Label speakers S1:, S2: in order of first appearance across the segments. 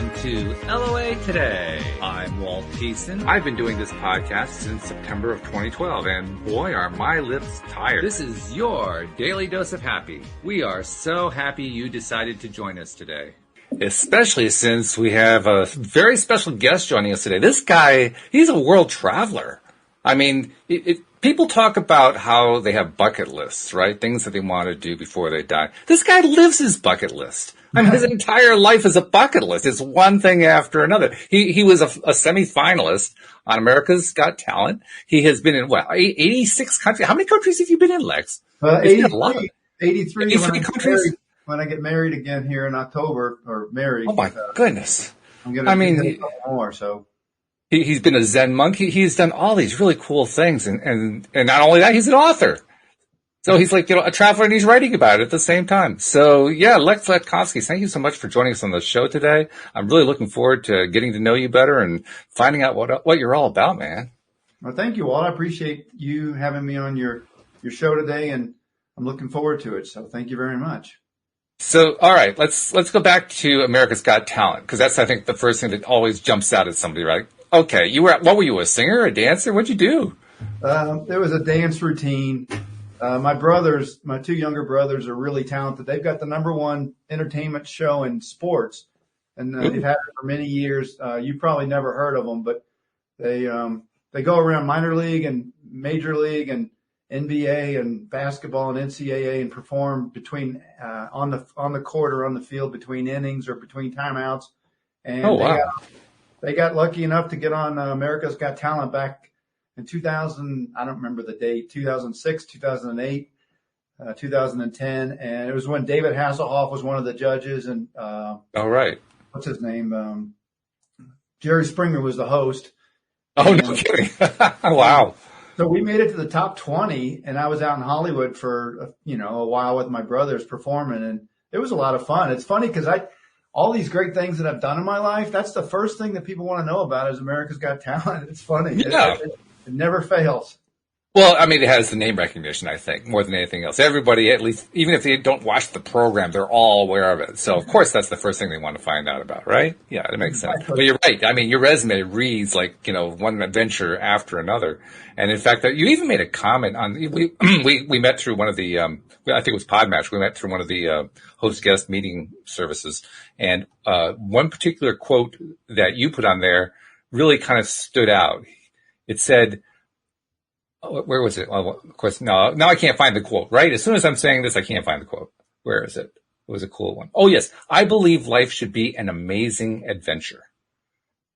S1: welcome to LOA Today. I'm Walt Peason. I've been doing this podcast since September of 2012, and boy, are my lips tired. This is your daily dose of happy. We are so happy you decided to join us today. Especially since we have a very special guest joining us today. This guy, he's a world traveler. I mean, people talk about how they have bucket lists, right? Things that they want to do before they die. This guy lives his bucket list. I mean, his entire life is a bucket list. It's one thing after another. He was a semi-finalist on America's Got Talent. He has been in, 86 countries. How many countries have you been in, Lex?
S2: 83.
S1: 83 countries?
S2: When I get married again here in October, or married.
S1: Oh, my goodness.
S2: I'm going to do more, so.
S1: He's been a Zen monk. He's done all these really cool things. And not only that, he's an author. So he's like, a traveler, and he's writing about it at the same time. So yeah, Lex Latkovski, thank you so much for joining us on the show today. I'm really looking forward to getting to know you better and finding out what you're all about, man.
S2: Well, thank you, Walt. I appreciate you having me on your show today, and I'm looking forward to it. So thank you very much.
S1: So, all right, let's go back to America's Got Talent, because that's, I think, the first thing that always jumps out at somebody, right? Okay, what were you, a singer, a dancer? What'd you do?
S2: There was a dance routine. My two younger brothers are really talented. They've got the #1 entertainment show in sports, and they've had it for many years. You probably never heard of them, but they go around minor league and major league and NBA and basketball and NCAA and perform between on the court or on the field between innings or between timeouts. And they got lucky enough to get on America's Got Talent back in 2000, I don't remember the date, 2006, 2008, 2010. And it was when David Hasselhoff was one of the judges. And,
S1: right.
S2: What's his name? Jerry Springer was the host.
S1: Oh, no kidding. Wow.
S2: So we made it to the top 20, and I was out in Hollywood for, a while with my brothers performing, and it was a lot of fun. It's funny because all these great things that I've done in my life, that's the first thing that people want to know about is America's Got Talent. It's funny.
S1: Yeah.
S2: It never fails.
S1: Well, I mean, it has the name recognition, I think, more than anything else. Everybody, at least, even if they don't watch the program, they're all aware of it. So, of course, that's the first thing they want to find out about, right? Yeah, it makes sense. But you're right. I mean, your resume reads like, one adventure after another. And in fact, you even made a comment on, we met through one of the, I think it was Podmatch. We met through one of the host-guest meeting services. And one particular quote that you put on there really kind of stood out. It said, where was it? Well, of course, now I can't find the quote, right? As soon as I'm saying this, I can't find the quote. Where is it? It was a cool one. Oh, yes. I believe life should be an amazing adventure.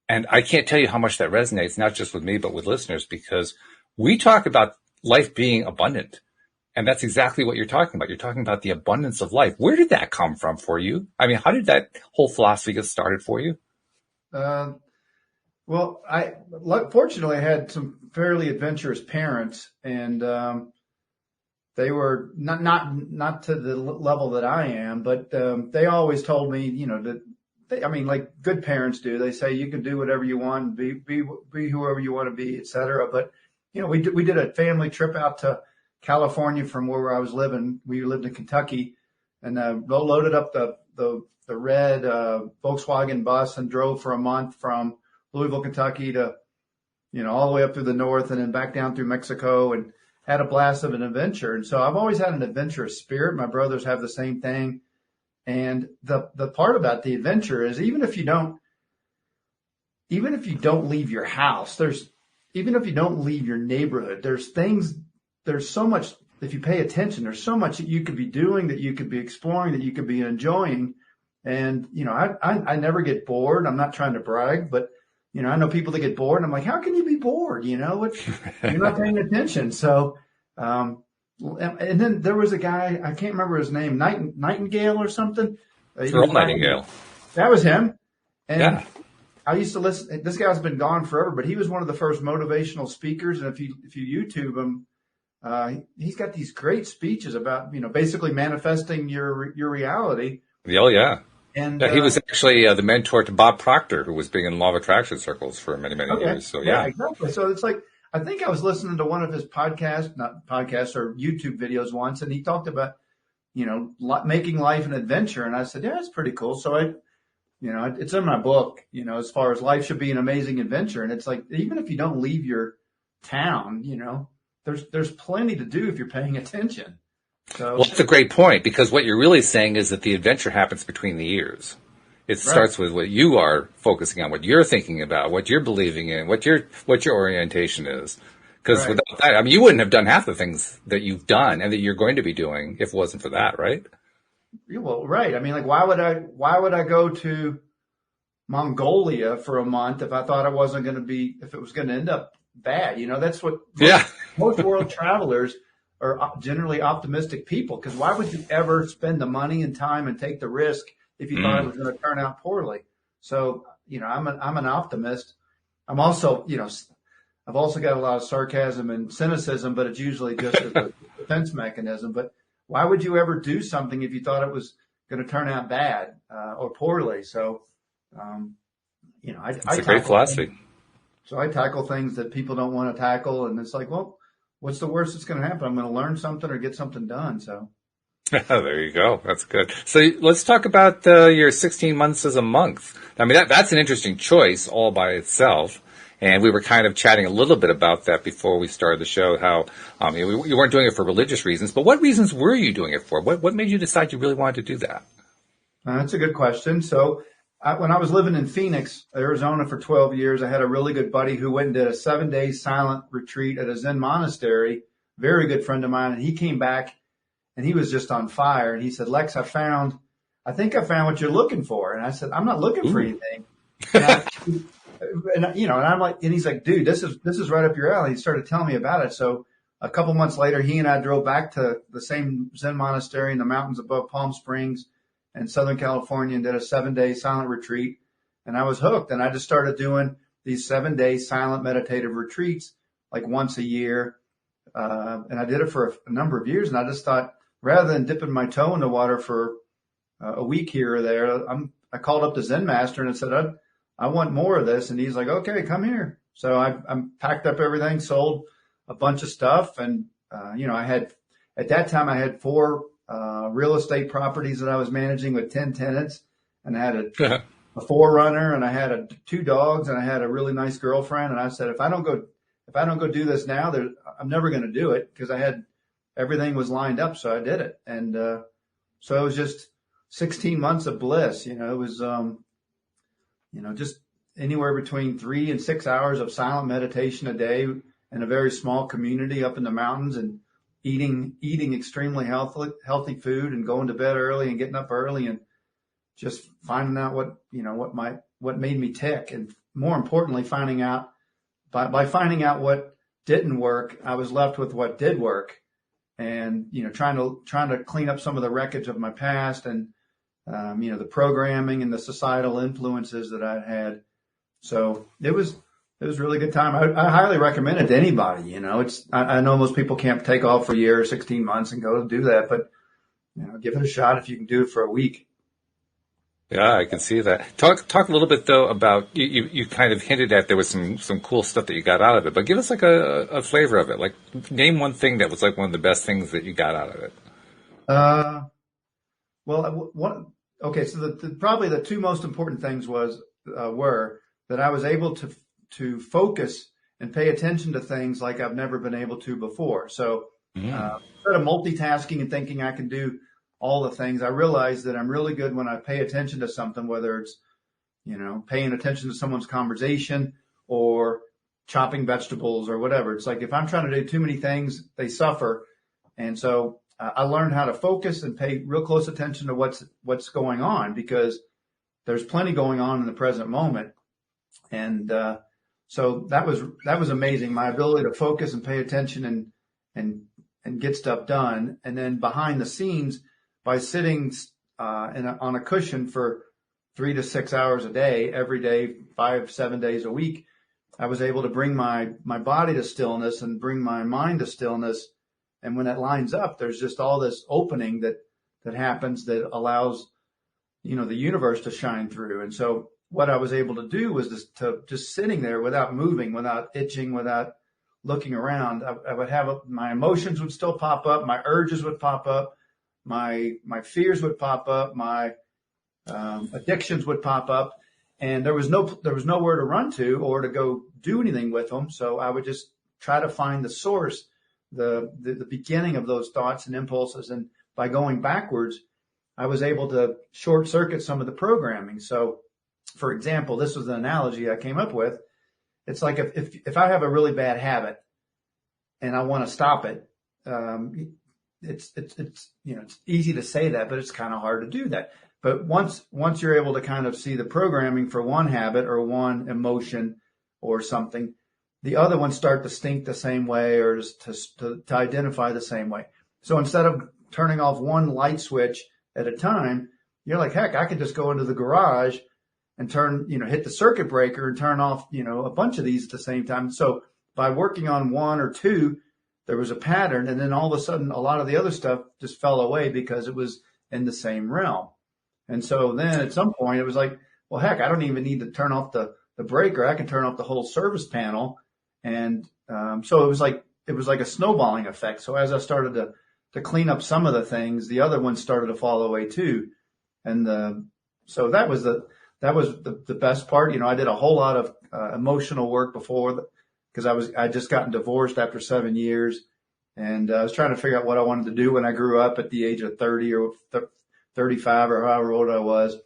S1: And I can't tell you how much that resonates, not just with me, but with listeners, because we talk about life being abundant. And that's exactly what you're talking about. You're talking about the abundance of life. Where did that come from for you? I mean, how did that whole philosophy get started for you?
S2: Well, fortunately, I had some fairly adventurous parents, and they were not to the level that I am, but they always told me, like good parents do. They say you can do whatever you want, be whoever you want to be, et cetera. But we did a family trip out to California from where I was living. We lived in Kentucky, and loaded up the red Volkswagen bus and drove for a month from Louisville, Kentucky to, all the way up through the north and then back down through Mexico, and had a blast of an adventure. And so I've always had an adventurous spirit. My brothers have the same thing. And the part about the adventure is even if you don't leave your house, even if you don't leave your neighborhood, there's so much, if you pay attention, there's so much that you could be doing, that you could be exploring, that you could be enjoying. And, I never get bored. I'm not trying to brag, but I know people that get bored, and I'm like, how can you be bored? You're not paying attention. So, and then there was a guy, I can't remember his name, Nightingale or something.
S1: Earl Nightingale.
S2: That was him. And
S1: yeah.
S2: I used to listen. This guy's been gone forever, but he was one of the first motivational speakers. And if you YouTube him, he's got these great speeches about, basically manifesting your reality.
S1: Oh, yeah.
S2: And
S1: he was actually the mentor to Bob Proctor, who was being in law of attraction circles for many, many years. So, yeah,
S2: exactly. So it's like, I think I was listening to one of his not podcasts or YouTube videos once, and he talked about, making life an adventure. And I said, yeah, that's pretty cool. So It's in my book, as far as life should be an amazing adventure. And it's like, even if you don't leave your town, there's plenty to do if you're paying attention. So,
S1: well, that's a great point, because what you're really saying is that the adventure happens between the ears. It starts with what you are focusing on, what you're thinking about, what you're believing in, what your orientation is. Because without that, I mean, you wouldn't have done half the things that you've done and that you're going to be doing if it wasn't for that, right?
S2: Well, right. I mean, like, why would I go to Mongolia for a month if I thought if it was going to end up bad? That's what most world travelers are generally optimistic people. Because why would you ever spend the money and time and take the risk if you thought it was going to turn out poorly? So, I'm an optimist. I'm also, I've also got a lot of sarcasm and cynicism, but it's usually just as a defense mechanism. But why would you ever do something if you thought it was going to turn out bad or poorly? So,
S1: It's a great philosophy.
S2: So I tackle things that people don't want to tackle, and it's like, well, what's the worst that's going to happen? I'm going to learn something or get something done. So.
S1: There you go. That's good. So let's talk about your 16 months as a monk. I mean, that's an interesting choice all by itself. And we were kind of chatting a little bit about that before we started the show, how you weren't doing it for religious reasons, but what reasons were you doing it for? What made you decide you really wanted to do that?
S2: That's a good question. So when I was living in Phoenix, Arizona for 12 years, I had a really good buddy who went and did a 7-day silent retreat at a Zen monastery, very good friend of mine. And he came back and he was just on fire. And he said, Lex, I think I found what you're looking for. And I said, I'm not looking for anything. And I'm like, and he's like, dude, this is right up your alley. He started telling me about it. So a couple months later, he and I drove back to the same Zen monastery in the mountains above Palm Springs in Southern California and did a 7-day silent retreat. And I was hooked. And I just started doing these 7-day silent meditative retreats like once a year. And I did it for a number of years. And I just thought, rather than dipping my toe in the water for a week here or there, I called up the Zen master and I said, I want more of this. And he's like, okay, come here. So I packed up everything, sold a bunch of stuff. And, at that time I had 4 real estate properties that I was managing with 10 tenants. And I had a 4-runner and I had 2 dogs and I had a really nice girlfriend. And I said, if I don't go do this now, I'm never going to do it, because everything was lined up. So I did it. And, so it was just 16 months of bliss. It was, just anywhere between 3 and 6 hours of silent meditation a day in a very small community up in the mountains, and eating extremely healthy food and going to bed early and getting up early and just finding out what made me tick. And more importantly, finding out by finding out what didn't work, I was left with what did work, and, trying to clean up some of the wreckage of my past and, the programming and the societal influences that I'd had. So it was a really good time. I highly recommend it to anybody. I know most people can't take off for a year or 16 months and go do that, but, give it a shot if you can do it for a week.
S1: Yeah, I can see that. Talk a little bit though about, you kind of hinted at there was some cool stuff that you got out of it, but give us like a flavor of it. Like, name one thing that was like one of the best things that you got out of it.
S2: So probably the 2 most important things were that I was able to focus and pay attention to things like I've never been able to before. So instead of multitasking and thinking I can do all the things, I realized that I'm really good when I pay attention to something, whether it's, paying attention to someone's conversation or chopping vegetables or whatever. It's like, if I'm trying to do too many things, they suffer. And so I learned how to focus and pay real close attention to what's going on, because there's plenty going on in the present moment. And so that was amazing. My ability to focus and pay attention and get stuff done. And then behind the scenes, by sitting on a cushion for 3 to 6 hours a day, every day, 5-7 days a week, I was able to bring my body to stillness and bring my mind to stillness. And when that lines up, there's just all this opening that happens that allows, the universe to shine through. And so what I was able to do was just sitting there without moving, without itching, without looking around. I would have my emotions would still pop up. My urges would pop up. My fears would pop up. My addictions would pop up, and there was nowhere to run to or to go do anything with them. So I would just try to find the source, the beginning of those thoughts and impulses. And by going backwards, I was able to short circuit some of the programming. So, for example, this was an analogy I came up with. It's like if I have a really bad habit and I want to stop it, it's easy to say that, but it's kind of hard to do that. But once you're able to kind of see the programming for one habit or one emotion or something, the other ones start to stink the same way or to identify the same way. So instead of turning off one light switch at a time, you're like, heck, I could just go into the garage and hit the circuit breaker and turn off, a bunch of these at the same time. So by working on one or two, there was a pattern. And then all of a sudden, a lot of the other stuff just fell away because it was in the same realm. And so then at some point it was like, well, heck, I don't even need to turn off the breaker. I can turn off the whole service panel. And so it was like a snowballing effect. So as I started to clean up some of the things, the other ones started to fall away too. And so that was the best part. I did a whole lot of emotional work before because I just gotten divorced after 7 years, and I was trying to figure out what I wanted to do when I grew up at the age of 30 or 35 or however old I was.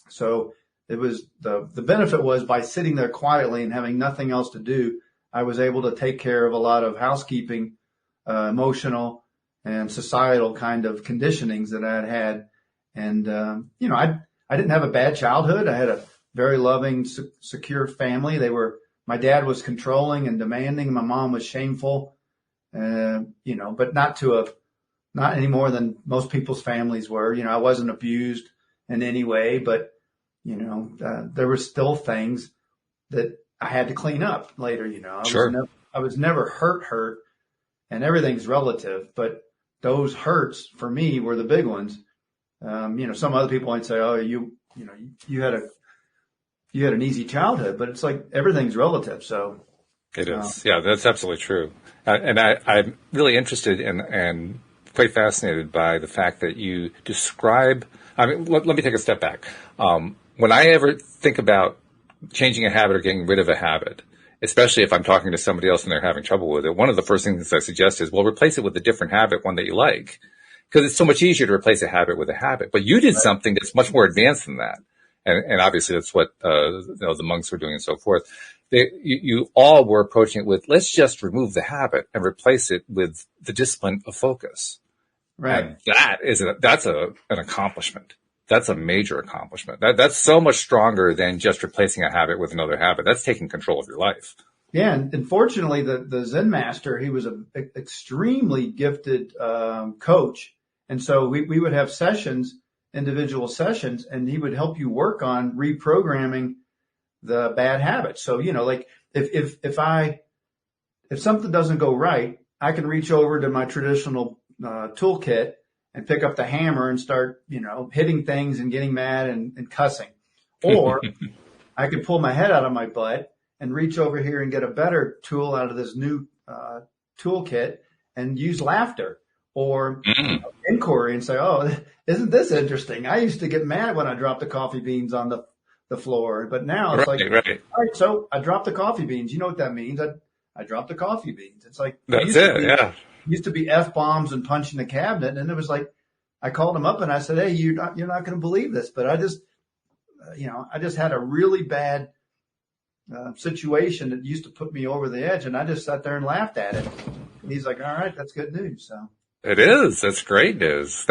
S2: So it was the benefit was by sitting there quietly and having nothing else to do, I was able to take care of a lot of housekeeping, emotional and societal kind of conditionings that I had. And, I didn't have a bad childhood. I had a very loving, secure family. My dad was controlling and demanding. My mom was shameful, but not any more than most people's families were. I wasn't abused in any way, but, there were still things that I had to clean up later. I was never hurt, and everything's relative, but those hurts for me were the big ones. Some other people might say, "Oh, you had an easy childhood," but it's like everything's relative. So
S1: it is. Yeah, that's absolutely true. And I'm really interested and quite fascinated by the fact that you describe. I mean, let me take a step back. When I ever think about changing a habit or getting rid of a habit, especially if I'm talking to somebody else and they're having trouble with it, one of the first things I suggest is, well, replace it with a different habit, one that you like. Because it's so much easier to replace a habit with a habit. But you did something that's much more advanced than that. And obviously that's what, the monks were doing and so forth. You all were approaching it with, let's just remove the habit and replace it with the discipline of focus.
S2: Right.
S1: And that's an accomplishment. That's a major accomplishment. That's so much stronger than just replacing a habit with another habit. That's taking control of your life.
S2: Yeah, and fortunately, the Zen master, he was an extremely gifted coach. And so we would have individual sessions, and he would help you work on reprogramming the bad habits. So, like if something doesn't go right, I can reach over to my traditional toolkit and pick up the hammer and start, hitting things and getting mad and cussing. Or I could pull my head out of my butt and reach over here and get a better tool out of this new toolkit and use laughter or inquiry and say, "Oh, isn't this interesting? I used to get mad when I dropped the coffee beans on the floor, but now it's right. All right, so I dropped the coffee beans. You know what that means? I dropped the coffee beans. It's like
S1: that's it. Yeah,
S2: used to be F-bombs and punching the cabinet, and it was like I called him up and I said, "Hey, you're not going to believe this, but I just had a really bad situation that used to put me over the edge, and I just sat there and laughed at it." And he's like, "All right, that's good news." So
S1: it is. That's great news.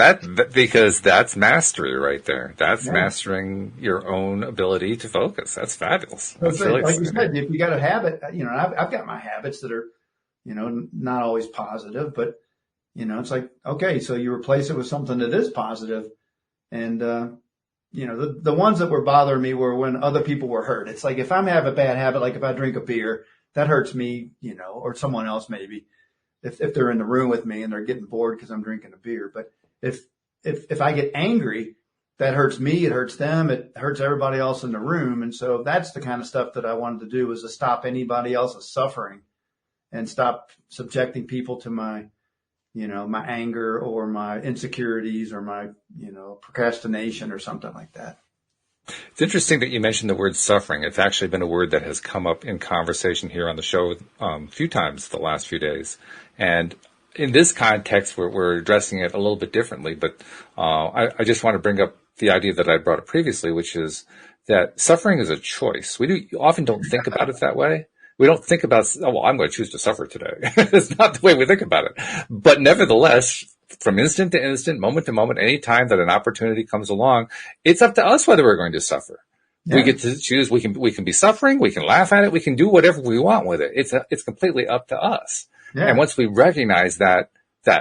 S1: Because that's mastery right there. That's mastering your own ability to focus. That's fabulous. That's really
S2: like you said, if you got a habit, I've got my habits that are, not always positive, but it's like, okay, so you replace it with something that is positive, and the ones that were bothering me were when other people were hurt. It's like if I have a bad habit, like if I drink a beer, that hurts me, or someone else maybe, if they're in the room with me and they're getting bored because I'm drinking a beer. But if I get angry, that hurts me, it hurts them, it hurts everybody else in the room. And so that's the kind of stuff that I wanted to do, was to stop anybody else's suffering and stop subjecting people to my my anger or my insecurities or my, procrastination or something like that.
S1: It's interesting that you mentioned the word suffering. It's actually been a word that has come up in conversation here on the show a few times the last few days. And in this context, we're addressing it a little bit differently. But I just want to bring up the idea that I brought up previously, which is that suffering is a choice. We often don't think about it that way. We don't think about, oh, well, I'm going to choose to suffer today. It's not the way we think about it. But nevertheless, from instant to instant, moment to moment, any time that an opportunity comes along, it's up to us whether we're going to suffer. Yeah. We get to choose. We can be suffering. We can laugh at it. We can do whatever we want with it. It's completely up to us. Yeah. And once we recognize that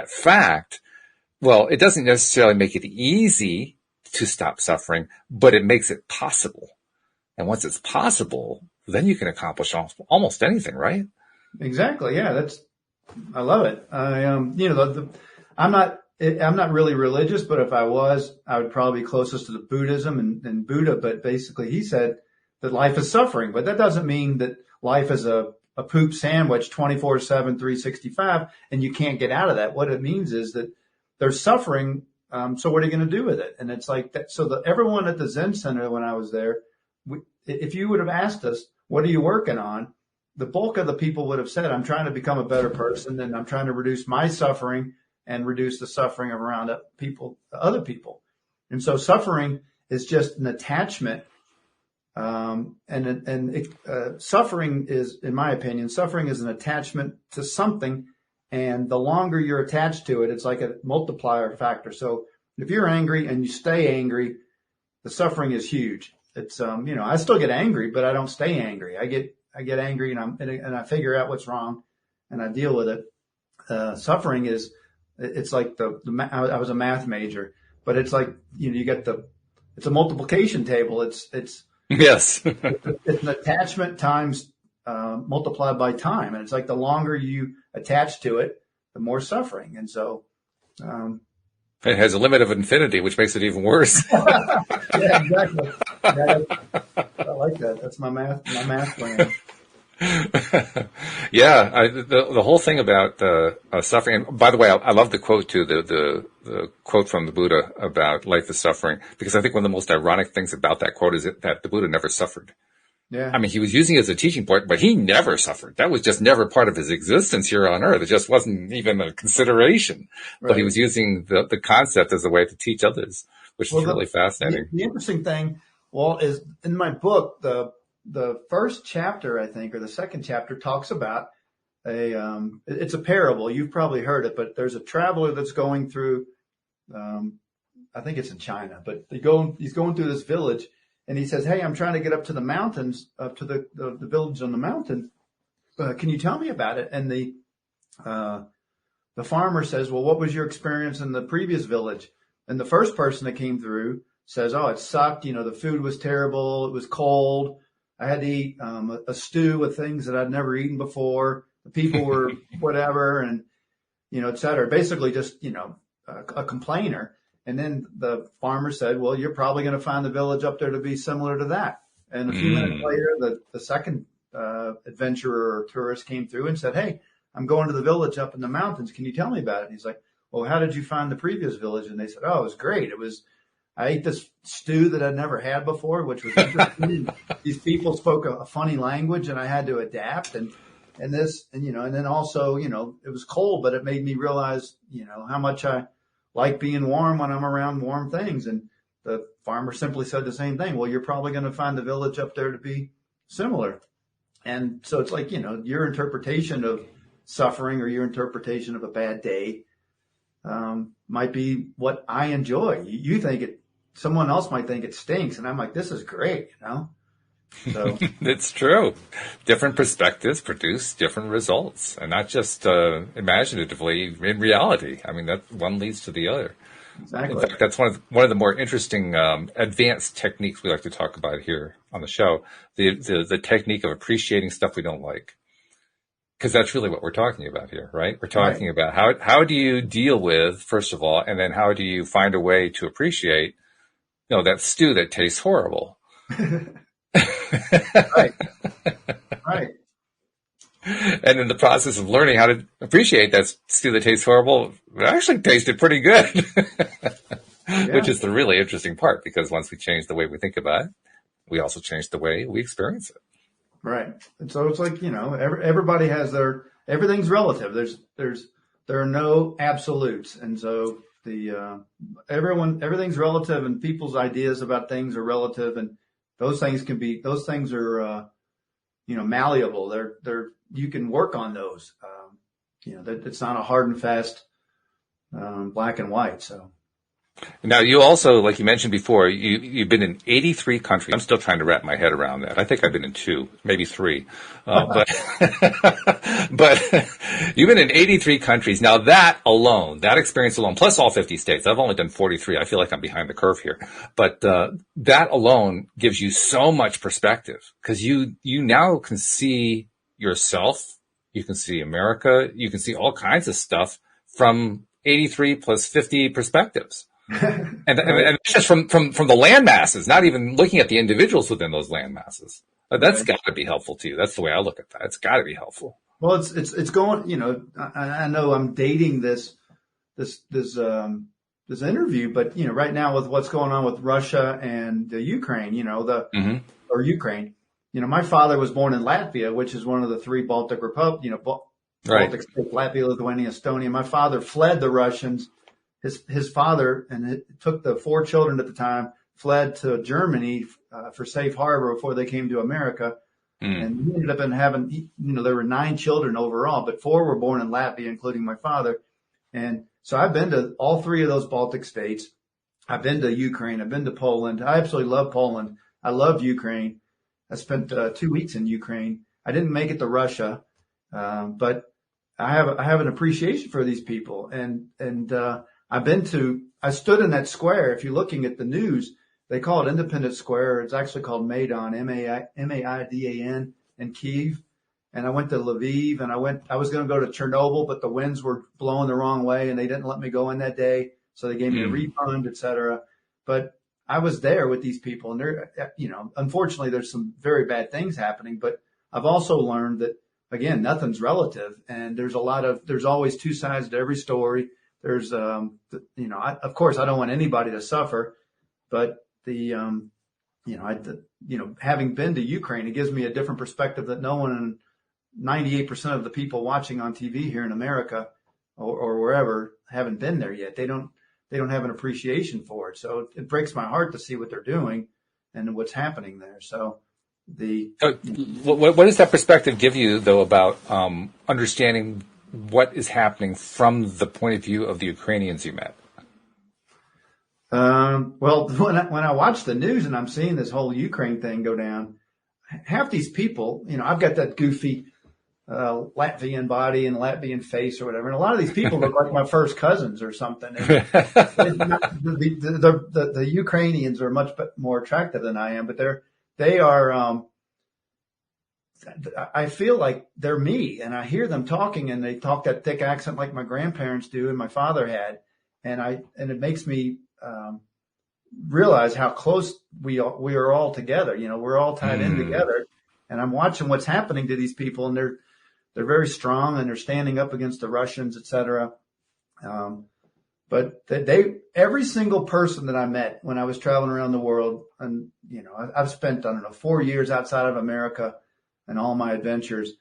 S1: fact, well, it doesn't necessarily make it easy to stop suffering, but it makes it possible. And once it's possible, then you can accomplish almost anything, right?
S2: Exactly. Yeah, I love it. I'm not really religious, but if I was, I would probably be closest to the Buddhism and Buddha. But basically, he said that life is suffering, but that doesn't mean that life is a poop sandwich 24/7, 365, and you can't get out of that. What it means is that there's suffering. So what are you going to do with it? And it's like that. So everyone at the Zen Center when I was there, if you would have asked us, what are you working on? The bulk of the people would have said, I'm trying to become a better person and I'm trying to reduce my suffering and reduce the suffering of around other people. And so suffering is just an attachment. Suffering is, in my opinion, suffering is an attachment to something. And the longer you're attached to it, it's like a multiplier factor. So if you're angry and you stay angry, the suffering is huge. It's, I still get angry, but I don't stay angry. I get angry and I figure out what's wrong and I deal with it. Suffering is, it's like I was a math major, but it's like, you get it's a multiplication table. It's
S1: yes,
S2: it's an attachment times, multiplied by time. And it's like the longer you attach to it, the more suffering. And so,
S1: it has a limit of infinity, which makes it even worse.
S2: Yeah, exactly. Yeah, I like that. That's my math plan.
S1: Yeah, the whole thing about suffering. And by the way, I love the quote too. The quote from the Buddha about life is suffering, because I think one of the most ironic things about that quote is that the Buddha never suffered.
S2: Yeah.
S1: I mean, he was using it as a teaching point, but he never suffered. That was just never part of his existence here on earth. It just wasn't even a consideration. Right. But he was using the concept as a way to teach others, which is really fascinating.
S2: The interesting thing, is in my book, the first chapter, I think, or the second chapter talks about it's a parable. You've probably heard it, but there's a traveler that's going through, I think it's in China, but he's going through this village. And he says, hey, I'm trying to get up to the mountains, up to the village on the mountain. Can you tell me about it? And the farmer says, well, what was your experience in the previous village? And the first person that came through says, oh, it sucked. The food was terrible. It was cold. I had to eat a stew with things that I'd never eaten before. The people were whatever, and, et cetera. Basically just, a complainer. And then the farmer said, well, you're probably going to find the village up there to be similar to that. And a few minutes later, the second adventurer or tourist came through and said, hey, I'm going to the village up in the mountains. Can you tell me about it? And he's like, well, how did you find the previous village? And they said, oh, it was great. I ate this stew that I'd never had before, which was interesting. These people spoke a funny language and I had to adapt and then also, it was cold, but it made me realize, how much I like being warm when I'm around warm things. And the farmer simply said the same thing. Well, you're probably going to find the village up there to be similar. And so it's like, your interpretation of suffering or your interpretation of a bad day might be what I enjoy. You think someone else might think it stinks. And I'm like, this is great, So
S1: it's true. Different perspectives produce different results, and not just imaginatively in reality. I mean, that one leads to the other.
S2: Exactly.
S1: In fact, that's one of the more interesting advanced techniques we like to talk about here on the show. The technique of appreciating stuff we don't like, because that's really what we're talking about here, right? We're talking about how do you deal with, first of all, and then how do you find a way to appreciate, that stew that tastes horrible.
S2: Right.
S1: And in the process of learning how to appreciate that stew that tastes horrible, it actually tasted pretty good.
S2: Yeah.
S1: Which is the really interesting part, because once we change the way we think about it, we also change the way we experience it.
S2: Right. And so it's like, everybody has everything's relative. There are no absolutes. And so everything's relative, and people's ideas about things are relative, and those things are, malleable. You can work on those. That it's not a hard and fast, black and white. So.
S1: Now, you also, like you mentioned before, you've been in 83 countries. I'm still trying to wrap my head around that. I think I've been in 2, maybe 3. But you've been in 83 countries. Now, that experience alone, plus all 50 states, I've only done 43. I feel like I'm behind the curve here. But that alone gives you so much perspective, because you now can see yourself, you can see America, you can see all kinds of stuff from 83 plus 50 perspectives. And just from the land masses, not even looking at the individuals within those land masses. That's got to be helpful to you. That's the way I look at that. It's got to be helpful.
S2: Well, it's going, I know I'm dating this interview, but right now with what's going on with Russia and the Ukraine, or Ukraine, my father was born in Latvia, which is one of the 3 Baltic republics, Baltic states, Latvia, Lithuania, Estonia. My father fled the Russians. His father, and it took the 4 children at the time, fled to Germany for safe harbor before they came to America. And he ended up having, there were 9 children overall, but 4 were born in Latvia, including my father. And so I've been to all 3 of those Baltic states. I've been to Ukraine. I've been to Poland. I absolutely love Poland. I love Ukraine. I spent 2 weeks in Ukraine. I didn't make it to Russia, but I have an appreciation for these people. And I stood in that square. If you're looking at the news, they call it Independence Square. It's actually called Maidan, Maidan in Kyiv. And I went to Lviv, and I was going to go to Chernobyl, but the winds were blowing the wrong way and they didn't let me go in that day. So they gave me a refund, et cetera. But I was there with these people, and unfortunately there's some very bad things happening, but I've also learned that, again, nothing's relative, and there's always 2 sides to every story. There's, of course I don't want anybody to suffer, but having been to Ukraine, it gives me a different perspective that no one, 98% of the people watching on TV here in America or wherever haven't been there yet. They don't have an appreciation for it. So it breaks my heart to see what they're doing and what's happening there. So
S1: what does that perspective give you, though, about understanding what is happening from the point of view of the Ukrainians you met?
S2: Well, when I watch the news and I'm seeing this whole Ukraine thing go down, half these people, I've got that goofy Latvian body and Latvian face or whatever, and a lot of these people look like my first cousins or something. And the Ukrainians are much more attractive than I am, but they are. I feel like they're me, and I hear them talking, and they talk that thick accent like my grandparents do and my father had, and it makes me realize how close we are all together. We're all tied in together, and I'm watching what's happening to these people, and they're very strong, and they're standing up against the Russians, et cetera. But every single person that I met when I was traveling around the world, and I've spent 4 years outside of America and all my adventures,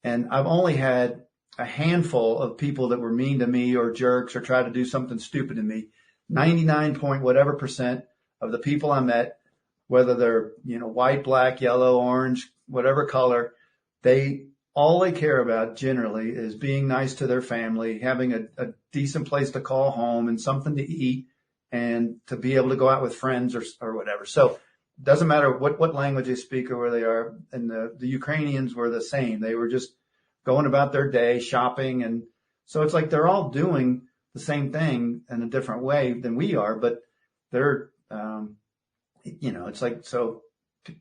S2: and I've only had a handful of people that were mean to me or jerks or tried to do something stupid to me. 99 point whatever % of the people I met, whether they're, white, black, yellow, orange, whatever color, all they care about generally is being nice to their family, having a decent place to call home and something to eat, and to be able to go out with friends or whatever. So it doesn't matter what language they speak or where they are. And the Ukrainians were the same. They were just going about their day, shopping. And so it's like they're all doing the same thing in a different way than we are, but they're, it's like, so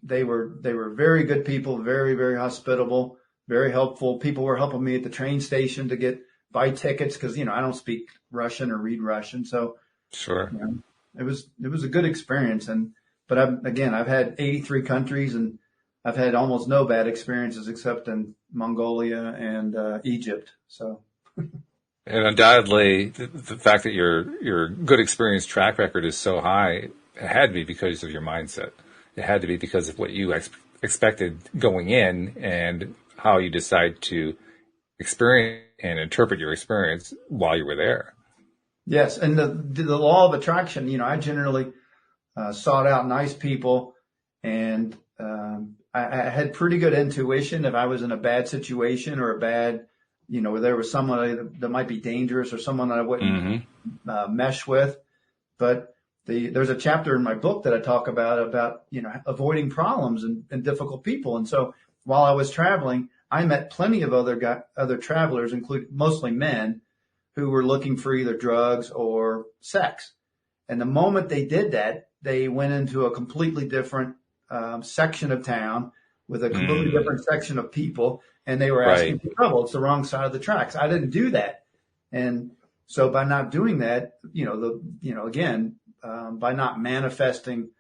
S2: they were very good people, very, very hospitable, very helpful. People were helping me at the train station to buy tickets, because, I don't speak Russian or read Russian. So
S1: sure.
S2: It was a good experience. But I've had 83 countries, and I've had almost no bad experiences except in Mongolia and Egypt. So,
S1: And undoubtedly, the fact that your good experience track record is so high, it had to be because of your mindset. It had to be because of what you expected going in and how you decide to experience and interpret your experience while you were there.
S2: yes, and the law of attraction. I generally sought out nice people, and I had pretty good intuition if I was in a bad situation or a bad, where there was someone that might be dangerous or someone that I wouldn't mesh with. But there's a chapter in my book that I talk about avoiding problems and difficult people. And so while I was traveling, I met plenty of other travelers, including mostly men, who were looking for either drugs or sex. And the moment they did that, they went into a completely different section of town with a completely different section of people, and they were asking for trouble. It's the wrong side of the tracks. I didn't do that, and so by not doing that, again, by not manifesting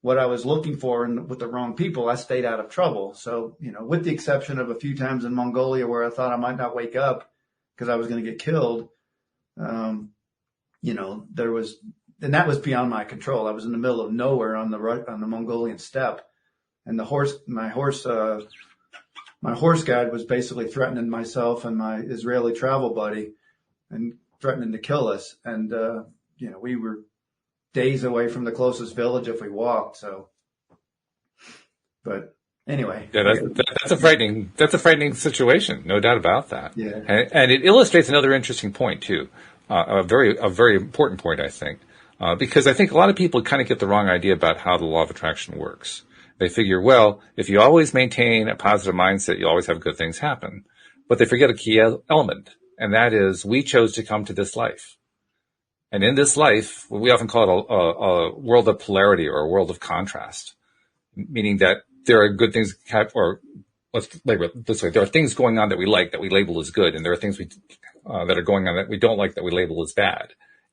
S2: what I was looking for and with the wrong people, I stayed out of trouble. So, with the exception of a few times in Mongolia where I thought I might not wake up because I was going to get killed, there was. And that was beyond my control. I was in the middle of nowhere on the Mongolian steppe, and my horse guide was basically threatening myself and my Israeli travel buddy, and threatening to kill us. And we were days away from the closest village if we walked. So, but anyway,
S1: yeah, that's a frightening situation, no doubt about that.
S2: Yeah,
S1: and it illustrates another interesting point too, a very important point, I think. Because I think a lot of people kind of get the wrong idea about how the law of attraction works. They figure, well, if you always maintain a positive mindset, you always have good things happen. But they forget a key element, and that is we chose to come to this life. And in this life, we often call it a world of polarity or a world of contrast, meaning that there are good things, or let's label it this way, there are things going on that we like, that we label as good, and there are things that are going on that we don't like, that we label as bad.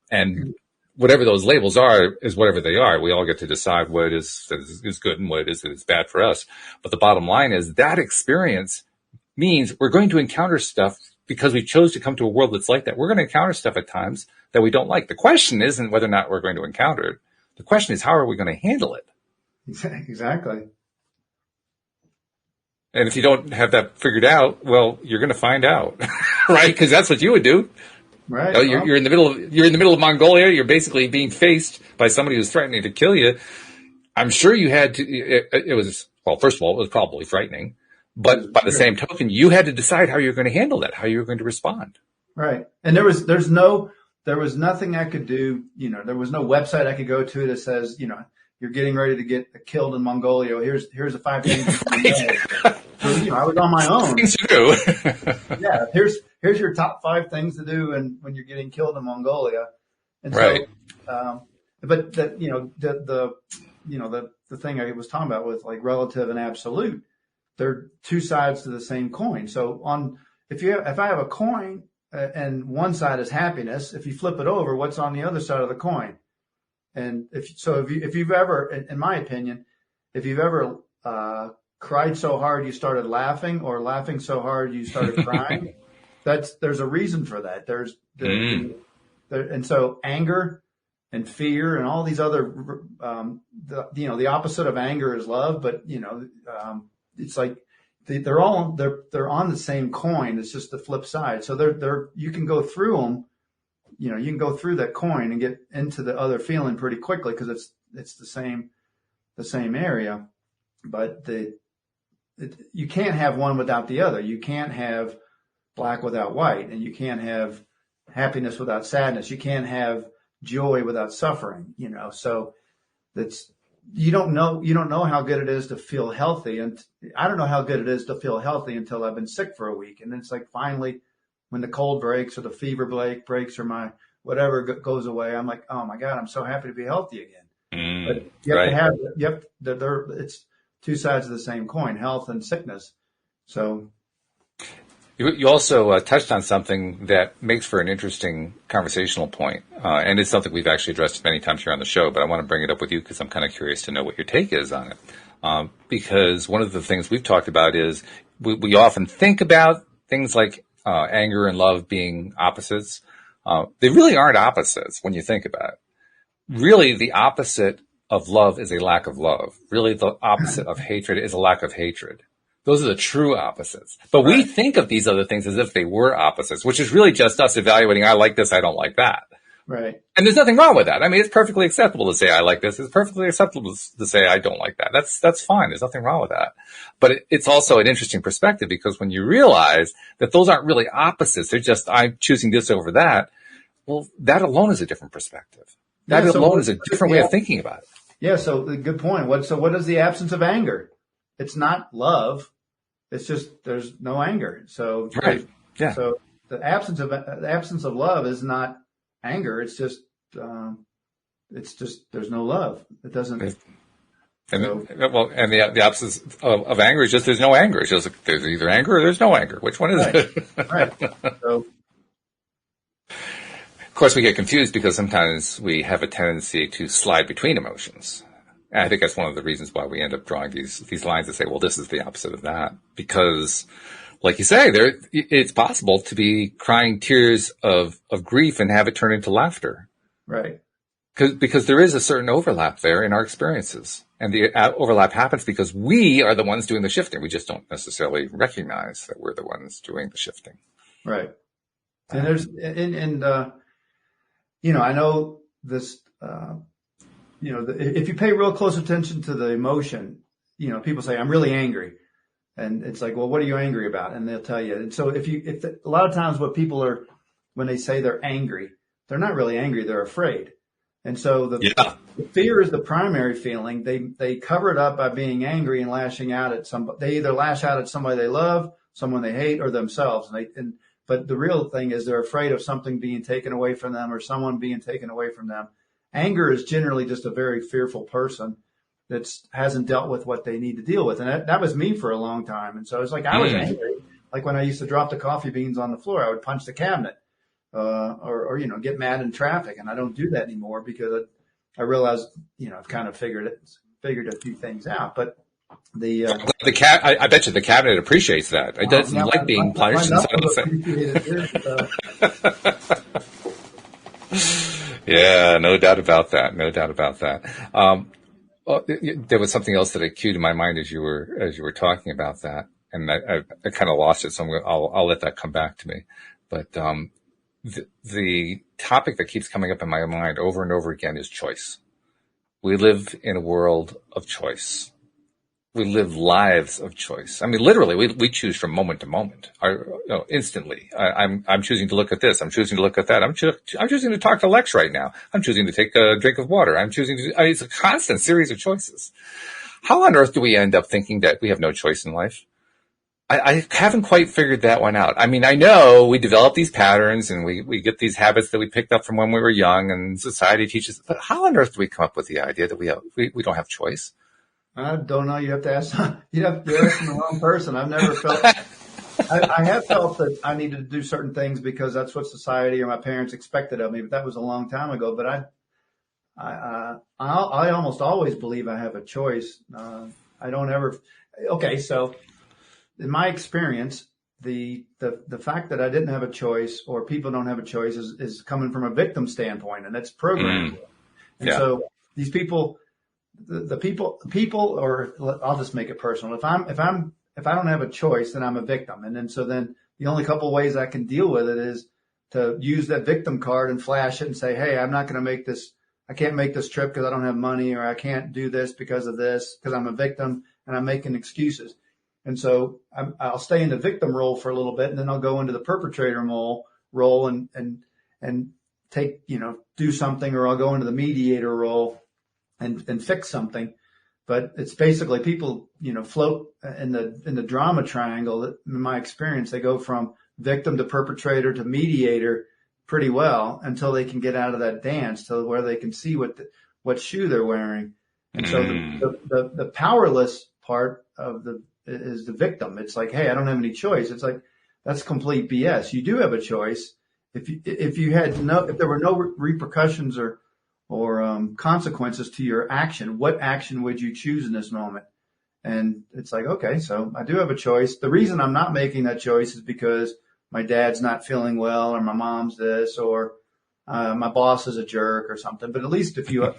S1: And whatever those labels are is whatever they are. We all get to decide what is good and what is bad for us. But the bottom line is that experience means we're going to encounter stuff because we chose to come to a world that's like that. We're going to encounter stuff at times that we don't like. The question isn't whether or not we're going to encounter it. The question is, how are we going to handle it?
S2: Exactly.
S1: And if you don't have that figured out, well, you're going to find out, right? Because that's what you would do.
S2: Right.
S1: You're in the middle of Mongolia. You're basically being faced by somebody who's threatening to kill you. I'm sure you had to. It was, well, first of all, it was probably frightening, but by the same token, you had to decide how you're going to handle that, how you're going to respond.
S2: Right. And there was nothing I could do. There was no website I could go to that says, you're getting ready to get killed in Mongolia. Here's the 5 things. So, I was on my own.
S1: Things to do.
S2: Yeah. Here's your top 5 things to do when you're getting killed in Mongolia. And
S1: right.
S2: So, but the thing I was talking about with like relative and absolute, they're two sides to the same coin. So if I have a coin and one side is happiness, if you flip it over, what's on the other side of the coin? And if you've ever, in my opinion, if you've ever cried so hard you started laughing, or laughing so hard you started crying, there's a reason for that. And so anger and fear and all these other, the opposite of anger is love, but it's like they're on the same coin. It's just the flip side. So you can go through them. You can go through that coin and get into the other feeling pretty quickly because it's the same area, but you can't have one without the other. You can't have black without white, and you can't have happiness without sadness. You can't have joy without suffering. So you don't know how good it is to feel healthy, and I don't know how good it is to feel healthy until I've been sick for a week, and it's like finally, when the cold breaks or the fever breaks or my whatever goes away, I'm like, oh my God, I'm so happy to be healthy again. But you have to have, it's two sides of the same coin, health and sickness. So
S1: You also touched on something that makes for an interesting conversational point, and it's something we've actually addressed many times here on the show, but I want to bring it up with you because I'm kind of curious to know what your take is on it. Because one of the things we've talked about is we often think about things like anger and love being opposites. They really aren't opposites when you think about it. Really, the opposite of love is a lack of love. Really, the opposite of hatred is a lack of hatred. Those are the true opposites. But we think of these other things as if they were opposites, which is really just us evaluating, I like this, I don't like that.
S2: Right.
S1: And there's nothing wrong with that. I mean, it's perfectly acceptable to say I like this. It's perfectly acceptable to say I don't like that. That's fine. There's nothing wrong with that. But it's also an interesting perspective because when you realize that those aren't really opposites, they're just I'm choosing this over that. Well, that alone is a different perspective. That alone is a different way of thinking about it.
S2: Yeah. So good point. What is the absence of anger? It's not love. It's just there's no anger. So
S1: right. Yeah.
S2: So the absence of love is not anger. It's just there's no love. It doesn't.
S1: The absence of anger is just there's no anger. It's just there's either anger or there's no anger. Which one is it?
S2: Right. So.
S1: Of course, we get confused because sometimes we have a tendency to slide between emotions. And I think that's one of the reasons why we end up drawing these lines that say, well, this is the opposite of that. Because, like you say, it's possible to be crying tears of grief and have it turn into laughter.
S2: Right.
S1: Because there is a certain overlap there in our experiences. And the overlap happens because we are the ones doing the shifting. We just don't necessarily recognize that we're the ones doing the shifting.
S2: Right. And I know this, if you pay real close attention to the emotion, people say, I'm really angry. And it's like, well, what are you angry about? And they'll tell you. And so a lot of times what people are, when they say they're angry, they're not really angry. They're afraid. And so the fear is the primary feeling. They cover it up by being angry and lashing out at somebody. They either lash out at somebody they love, someone they hate, or themselves. But the real thing is they're afraid of something being taken away from them or someone being taken away from them. Anger is generally just a very fearful person that hasn't dealt with what they need to deal with. And that was me for a long time. And so it's like I was angry. Like when I used to drop the coffee beans on the floor, I would punch the cabinet or get mad in traffic. And I don't do that anymore because I realized, I've kind of figured a few things out. But
S1: I bet you the cabinet appreciates that. It doesn't like being punished. Yeah, no doubt about that. No doubt about that. There was something else that cued in my mind as you were talking about that, and I kind of lost it. So I'll let that come back to me. But the topic that keeps coming up in my mind over and over again is choice. We live in a world of choice. We live lives of choice. I mean, literally, we choose from moment to moment, instantly. I'm choosing to look at this. I'm choosing to look at that. I'm choosing to talk to Lex right now. I'm choosing to take a drink of water. It's a constant series of choices. How on earth do we end up thinking that we have no choice in life? I haven't quite figured that one out. I mean, I know we develop these patterns and we get these habits that we picked up from when we were young and society teaches, but how on earth do we come up with the idea that we don't have choice?
S2: I don't know. You have to ask the wrong person. I've never felt. I have felt that I needed to do certain things because that's what society or my parents expected of me. But that was a long time ago. But I almost always believe I have a choice. I don't ever. Okay, so in my experience, the fact that I didn't have a choice or people don't have a choice is coming from a victim standpoint, and that's programmed. And so these people. The people, or I'll just make it personal. If I don't have a choice, then I'm a victim. And then the only couple of ways I can deal with it is to use that victim card and flash it and say, hey, I'm not going to make this. I can't make this trip because I don't have money, or I can't do this because of this, because I'm a victim and I'm making excuses. And so I'll stay in the victim role for a little bit, and then I'll go into the perpetrator role and take, do something, or I'll go into the mediator role and fix something. But it's basically people, float in the drama triangle. That, in my experience, they go from victim to perpetrator to mediator pretty well until they can get out of that dance to where they can see what shoe they're wearing. And so the powerless part of is the victim. It's like, hey, I don't have any choice. It's like, that's complete BS. You do have a choice. If there were no repercussions or consequences to your action, what action would you choose in this moment? And it's like, okay, so I do have a choice. The reason I'm not making that choice is because my dad's not feeling well, or my mom's this, or my boss is a jerk or something. But at least if you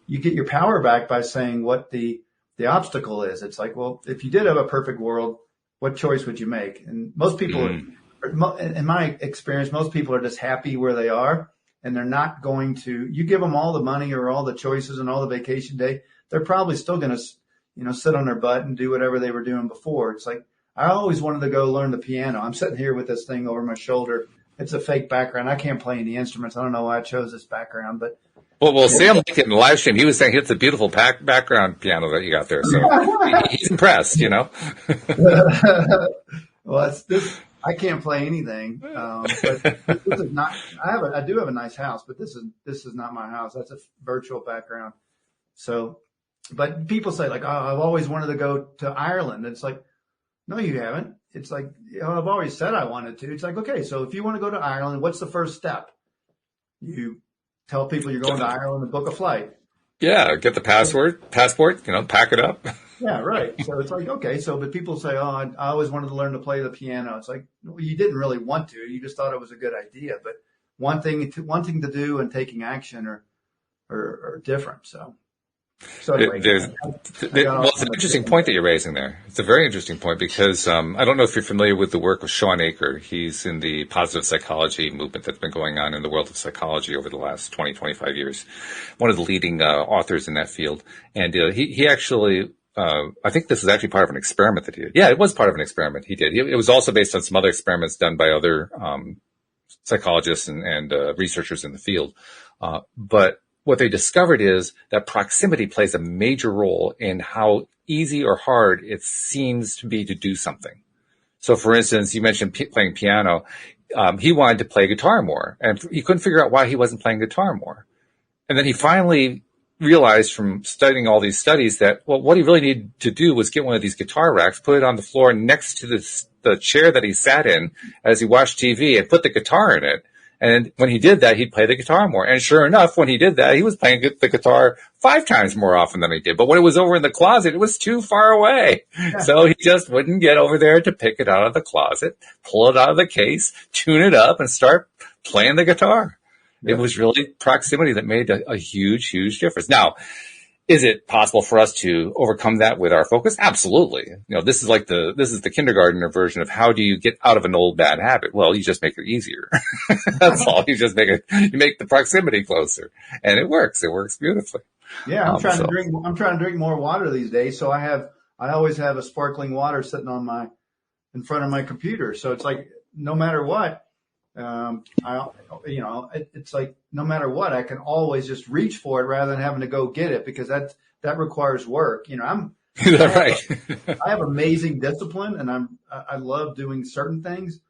S2: get your power back by saying what the obstacle is. It's like, well, if you did have a perfect world, what choice would you make? And most people, in my experience, most people are just happy where they are, and they're not going to, you give them all the money or all the choices and all the vacation day, they're probably still going to, sit on their butt and do whatever they were doing before. It's like, I always wanted to go learn the piano. I'm sitting here with this thing over my shoulder. It's a fake background. I can't play any instruments. I don't know why I chose this background, but.
S1: Well, Sam liked it in the live stream. He was saying it's a beautiful background piano that you got there. So he's impressed,
S2: Well, it's this. I can't play anything, but this is not. I do have a nice house, but this is not my house. That's a virtual background. So, but people say like, oh, I've always wanted to go to Ireland. It's like, no, you haven't. It's like, I've always said I wanted to. It's like, okay, so if you want to go to Ireland, what's the first step? You tell people you're going to Ireland and book a flight.
S1: Yeah, get the passport, pack it up.
S2: Yeah, right. So it's like, okay, but people say, oh, I always wanted to learn to play the piano. It's like, well, you didn't really want to. You just thought it was a good idea. But wanting to do and taking action are different. So anyway,
S1: it's an interesting point that you're raising there. It's a very interesting point because I don't know if you're familiar with the work of Sean Aker. He's in the positive psychology movement that's been going on in the world of psychology over the last 20, 25 years. One of the leading authors in that field. And he actually, I think this is actually part of an experiment that he did. Yeah, it was part of an experiment he did. It was also based on some other experiments done by other psychologists and researchers in the field. But what they discovered is that proximity plays a major role in how easy or hard it seems to be to do something. So, for instance, you mentioned playing piano. He wanted to play guitar more, and he couldn't figure out why he wasn't playing guitar more. And then he finally realized from studying all these studies that, well, what he really needed to do was get one of these guitar racks, put it on the floor next to the chair that he sat in as he watched TV, and put the guitar in it. And when he did that, he'd play the guitar more. And sure enough, when he did that, he was playing the guitar 5 times more often than he did. But when it was over in the closet, it was too far away. Yeah. So he just wouldn't get over there to pick it out of the closet, pull it out of the case, tune it up, and start playing the guitar. Yeah. It was really proximity that made a huge, huge difference. Now, is it possible for us to overcome that with our focus? Absolutely. This is the kindergartner version of how do you get out of an old bad habit? Well, you just make it easier. That's all. You just you make the proximity closer, and it works. It works beautifully.
S2: Yeah. I'm trying to drink more water these days. So I always have a sparkling water sitting in front of my computer. So it's like, no matter what, it's like no matter what, I can always just reach for it rather than having to go get it, because that requires work. I have amazing discipline, and I love doing certain things,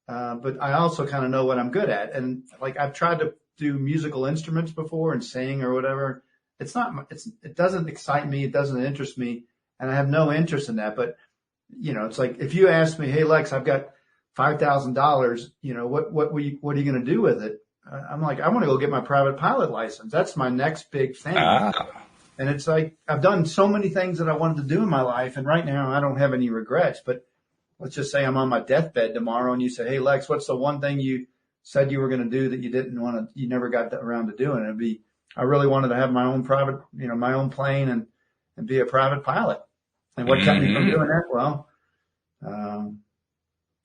S2: but I also kind of know what I'm good at. And like, I've tried to do musical instruments before and sing or whatever. It doesn't excite me. It doesn't interest me, and I have no interest in that. But it's like, if you ask me, hey Lex, I've got $5,000, what are you going to do with it? I'm like, I want to go get my private pilot license. That's my next big thing. And it's like, I've done so many things that I wanted to do in my life. And right now I don't have any regrets, but let's just say I'm on my deathbed tomorrow and you say, hey Lex, what's the one thing you said you were going to do that you never got around to doing? It'd be, I really wanted to have my own private, my own plane and be a private pilot. And what kept me from doing that? Well,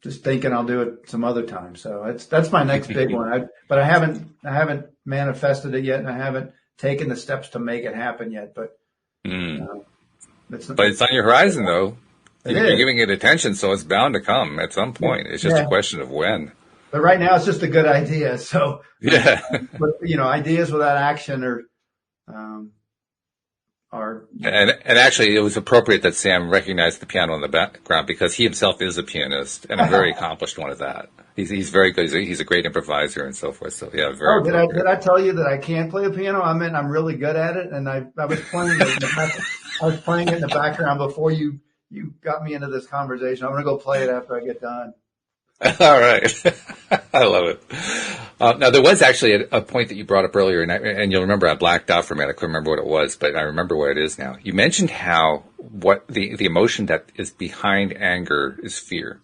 S2: just thinking I'll do it some other time. So that's my next big one. But I haven't manifested it yet, and I haven't taken the steps to make it happen yet. But
S1: it's on your horizon, though. You're giving it attention, so it's bound to come at some point. It's just a question of when.
S2: But right now, it's just a good idea. So
S1: yeah.
S2: But ideas without action are.
S1: And actually, it was appropriate that Sam recognized the piano in the background, because he himself is a pianist and a very accomplished one at that. He's very good. He's a great improviser and so forth. So yeah, very.
S2: Oh, did I tell you that I can't play the piano? I mean, I'm really good at it, and I was playing it. I was playing it in the background before you got me into this conversation. I'm gonna go play it after I get done.
S1: All right. I love it. Now, there was actually a point that you brought up earlier, and you'll remember I blacked out for a minute. I couldn't remember what it was, but I remember what it is now. You mentioned how what the emotion that is behind anger is fear.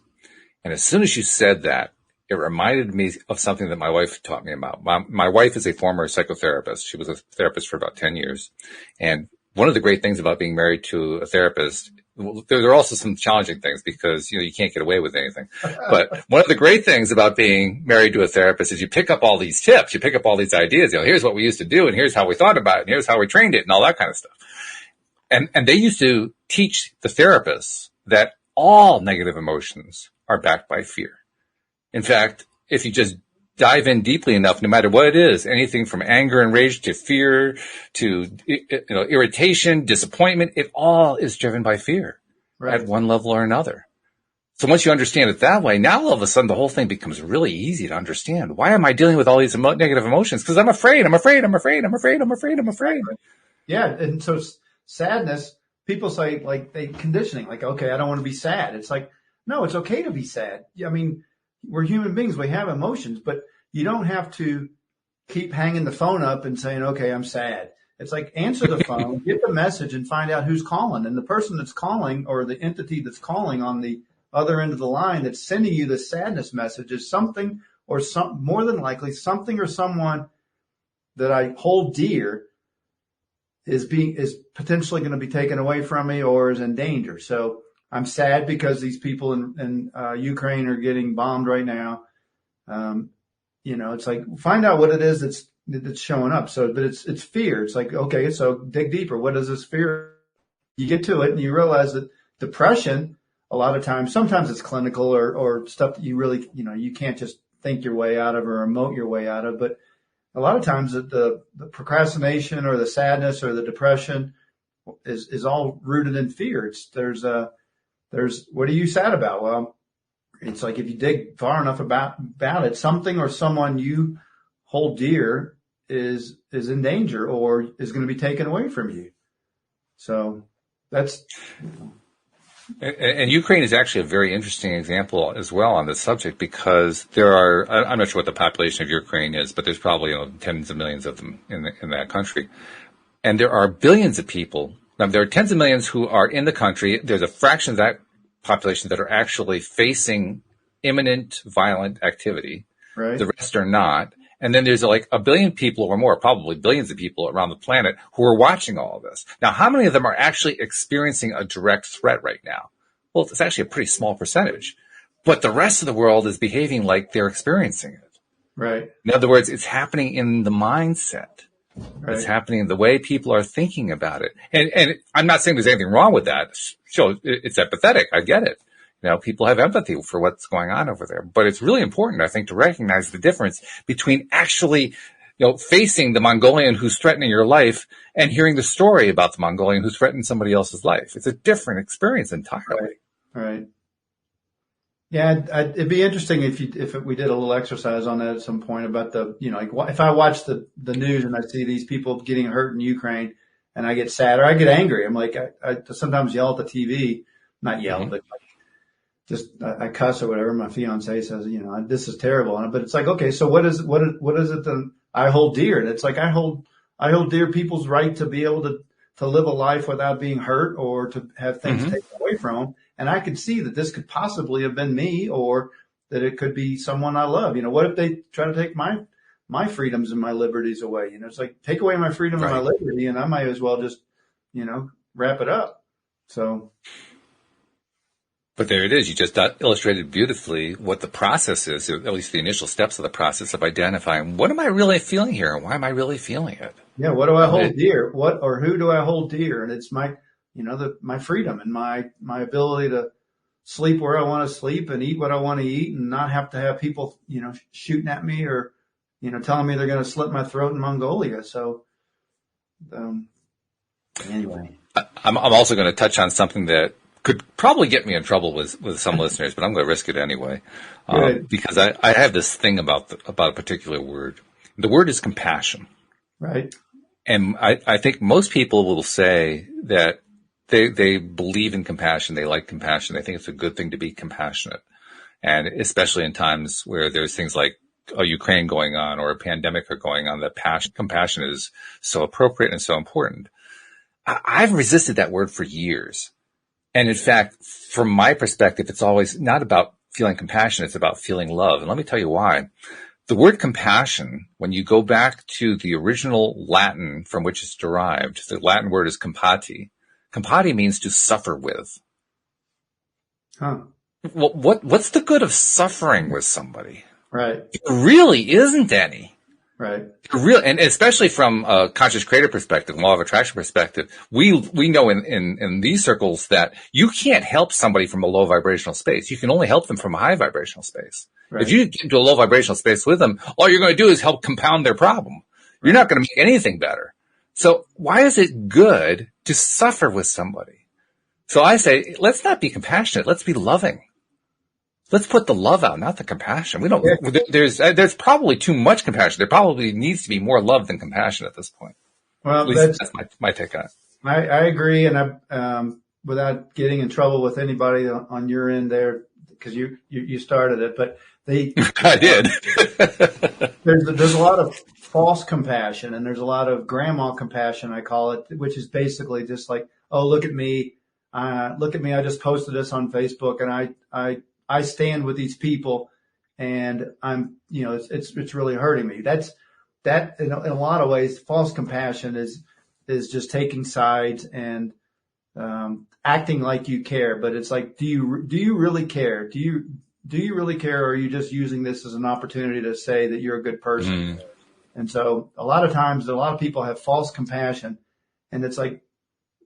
S1: And as soon as you said that, it reminded me of something that my wife taught me about. My wife is a former psychotherapist. She was a therapist for about 10 years. And one of the great things about being married to a therapist, well, there are also some challenging things because, you can't get away with anything. But one of the great things about being married to a therapist is you pick up all these tips, you pick up all these ideas. Here's what we used to do, and here's how we thought about it, and here's how we trained it, and all that kind of stuff. And they used to teach the therapists that all negative emotions are backed by fear. In fact, if you just dive in deeply enough, no matter what it is, anything from anger and rage to fear to irritation, disappointment, it all is driven by fear at one level or another. So once you understand it that way, now all of a sudden the whole thing becomes really easy to understand. Why am I dealing with all these negative emotions? Because I'm afraid.
S2: Yeah. And so sadness, people say like conditioning, like, okay, I don't want to be sad. It's like, no, it's okay to be sad. I mean, we're human beings. We have emotions, but you don't have to keep hanging the phone up and saying, okay, I'm sad. It's like answer the phone, get the message and find out who's calling. And the person that's calling or the entity that's calling on the other end of the line that's sending you the sadness message is something or more than likely something or someone that I hold dear is potentially going to be taken away from me or is in danger. So I'm sad because these people in Ukraine are getting bombed right now. It's like find out what it is that's showing up. So, but it's fear. It's like, okay, so dig deeper. What is this fear? You get to it and you realize that depression, a lot of times, sometimes it's clinical or stuff that you really, you can't just think your way out of or emote your way out of. But a lot of times the procrastination or the sadness or the depression is all rooted in fear. There's what are you sad about? Well, it's like if you dig far enough about it, something or someone you hold dear is in danger or is going to be taken away from you. So that's.
S1: And Ukraine is actually a very interesting example as well on this subject because there are, I'm not sure what the population of Ukraine is, but there's probably tens of millions of them in that country. And there are billions of people. Now, there are tens of millions who are in the country. There's a fraction of that population that are actually facing imminent violent activity.
S2: Right.
S1: The rest are not. And then there's like a billion people or more, probably billions of people around the planet who are watching all of this. Now, how many of them are actually experiencing a direct threat right now? Well, it's actually a pretty small percentage. But the rest of the world is behaving like they're experiencing it.
S2: Right.
S1: In other words, it's happening in the mindset. Right. It's happening in the way people are thinking about it. And I'm not saying there's anything wrong with that. Sure, it's empathetic. I get it. People have empathy for what's going on over there. But it's really important, I think, to recognize the difference between actually, facing the Mongolian who's threatening your life and hearing the story about the Mongolian who's threatening somebody else's life. It's a different experience entirely.
S2: Right. Yeah, it'd be interesting if we did a little exercise on that at some point about if I watch the news and I see these people getting hurt in Ukraine and I get sad or I get angry. I'm like, I sometimes yell at the TV, not yell, but I cuss or whatever. My fiance says, this is terrible. But it's like, okay, so what is it that I hold dear? And it's like, I hold dear people's right to be able to live a life without being hurt or to have things taken away from them. And I could see that this could possibly have been me or that it could be someone I love. What if they try to take my freedoms and my liberties away? It's like, take away my freedom and my liberty and I might as well just, wrap it up. So.
S1: But there it is. You just illustrated beautifully what the process is, at least the initial steps of the process of identifying what am I really feeling here and why am I really feeling it?
S2: Yeah. What do I hold dear? What or who do I hold dear? And it's my freedom and my ability to sleep where I want to sleep and eat what I want to eat and not have to have people, shooting at me or, telling me they're going to slit my throat in Mongolia. So, anyway.
S1: I'm also going to touch on something that could probably get me in trouble with some listeners, but I'm going to risk it anyway. Because I have this thing about a particular word. The word is compassion.
S2: Right.
S1: And I think most people will say that they believe in compassion. They like compassion. They think it's a good thing to be compassionate. And especially in times where there's things like Ukraine going on or a pandemic are going on, that compassion is so appropriate and so important. I've resisted that word for years. And in fact, from my perspective, it's always not about feeling compassion. It's about feeling love. And let me tell you why. The word compassion, when you go back to the original Latin from which it's derived, the Latin word is compati. Compati means to suffer with.
S2: Huh.
S1: Well, what's the good of suffering with somebody?
S2: Right.
S1: There really isn't any.
S2: Right.
S1: And especially from a conscious creator perspective, law of attraction perspective, we know in these circles that you can't help somebody from a low vibrational space. You can only help them from a high vibrational space. Right. If you get into a low vibrational space with them, all you're going to do is help compound their problem. Right. You're not going to make anything better. So why is it good to suffer with somebody? So I say, let's not be compassionate. Let's be loving. Let's put the love out, not the compassion. We don't. There's probably too much compassion. There probably needs to be more love than compassion at this point.
S2: Well,
S1: that's my take on it.
S2: I agree, and without getting in trouble with anybody on your end there, because you started it, but
S1: I did.
S2: there's a lot of false compassion, and there's a lot of grandma compassion, I call it, which is basically just like, oh, look at me, I just posted this on Facebook, and I stand with these people, and I'm, it's really hurting me. That in a lot of ways, false compassion is just taking sides and acting like you care. But it's like, do you really care? Do you really care, or are you just using this as an opportunity to say that you're a good person? Mm. And so a lot of times, a lot of people have false compassion, and it's like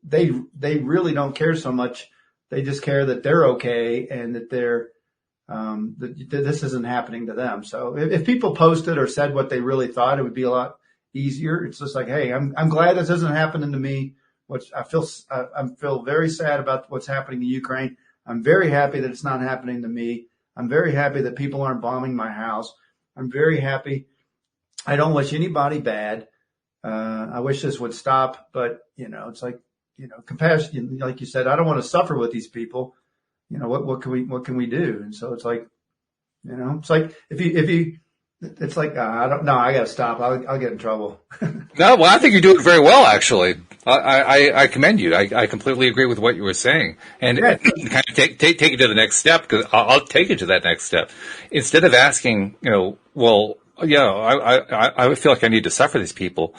S2: they really don't care so much. They just care that they're okay and that they're that this isn't happening to them. So if people posted or said what they really thought, it would be a lot easier. It's just like, hey, I'm glad this isn't happening to me. Which I feel very sad about what's happening in Ukraine. I'm very happy that it's not happening to me. I'm very happy that people aren't bombing my house. I'm very happy. I don't wish anybody bad. I wish this would stop, but it's like, compassion, like you said, I don't want to suffer with these people. What can we do? And so it's like, it's like if you, it's like, I don't know. I got to stop. I'll get in trouble.
S1: No, well, I think you're doing very well, actually. I commend you. I completely agree with what you were saying. And kind of take it to the next step, because I'll take it to that next step. Instead of asking, well, I feel like I need to suffer these people.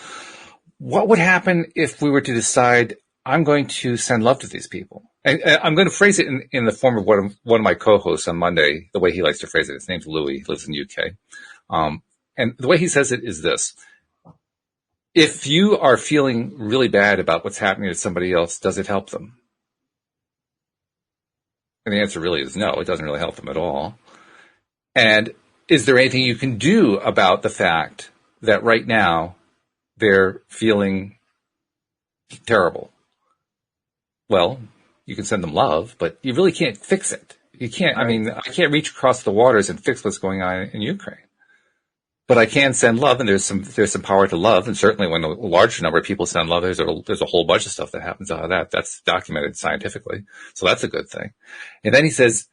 S1: What would happen if we were to decide I'm going to send love to these people? And I'm going to phrase it in the form of one of my co-hosts on Monday, the way he likes to phrase it. His name's Louis, lives in the UK. And the way he says it is this. If you are feeling really bad about what's happening to somebody else, does it help them? And the answer really is no. It doesn't really help them at all. And is there anything you can do about the fact that right now they're feeling terrible? Well, you can send them love, but you really can't fix it. You can't, I can't reach across the waters and fix what's going on in Ukraine. But I can send love, and there's some power to love. And certainly when a large number of people send love, there's a whole bunch of stuff that happens out of that. That's documented scientifically. So that's a good thing. And then he says,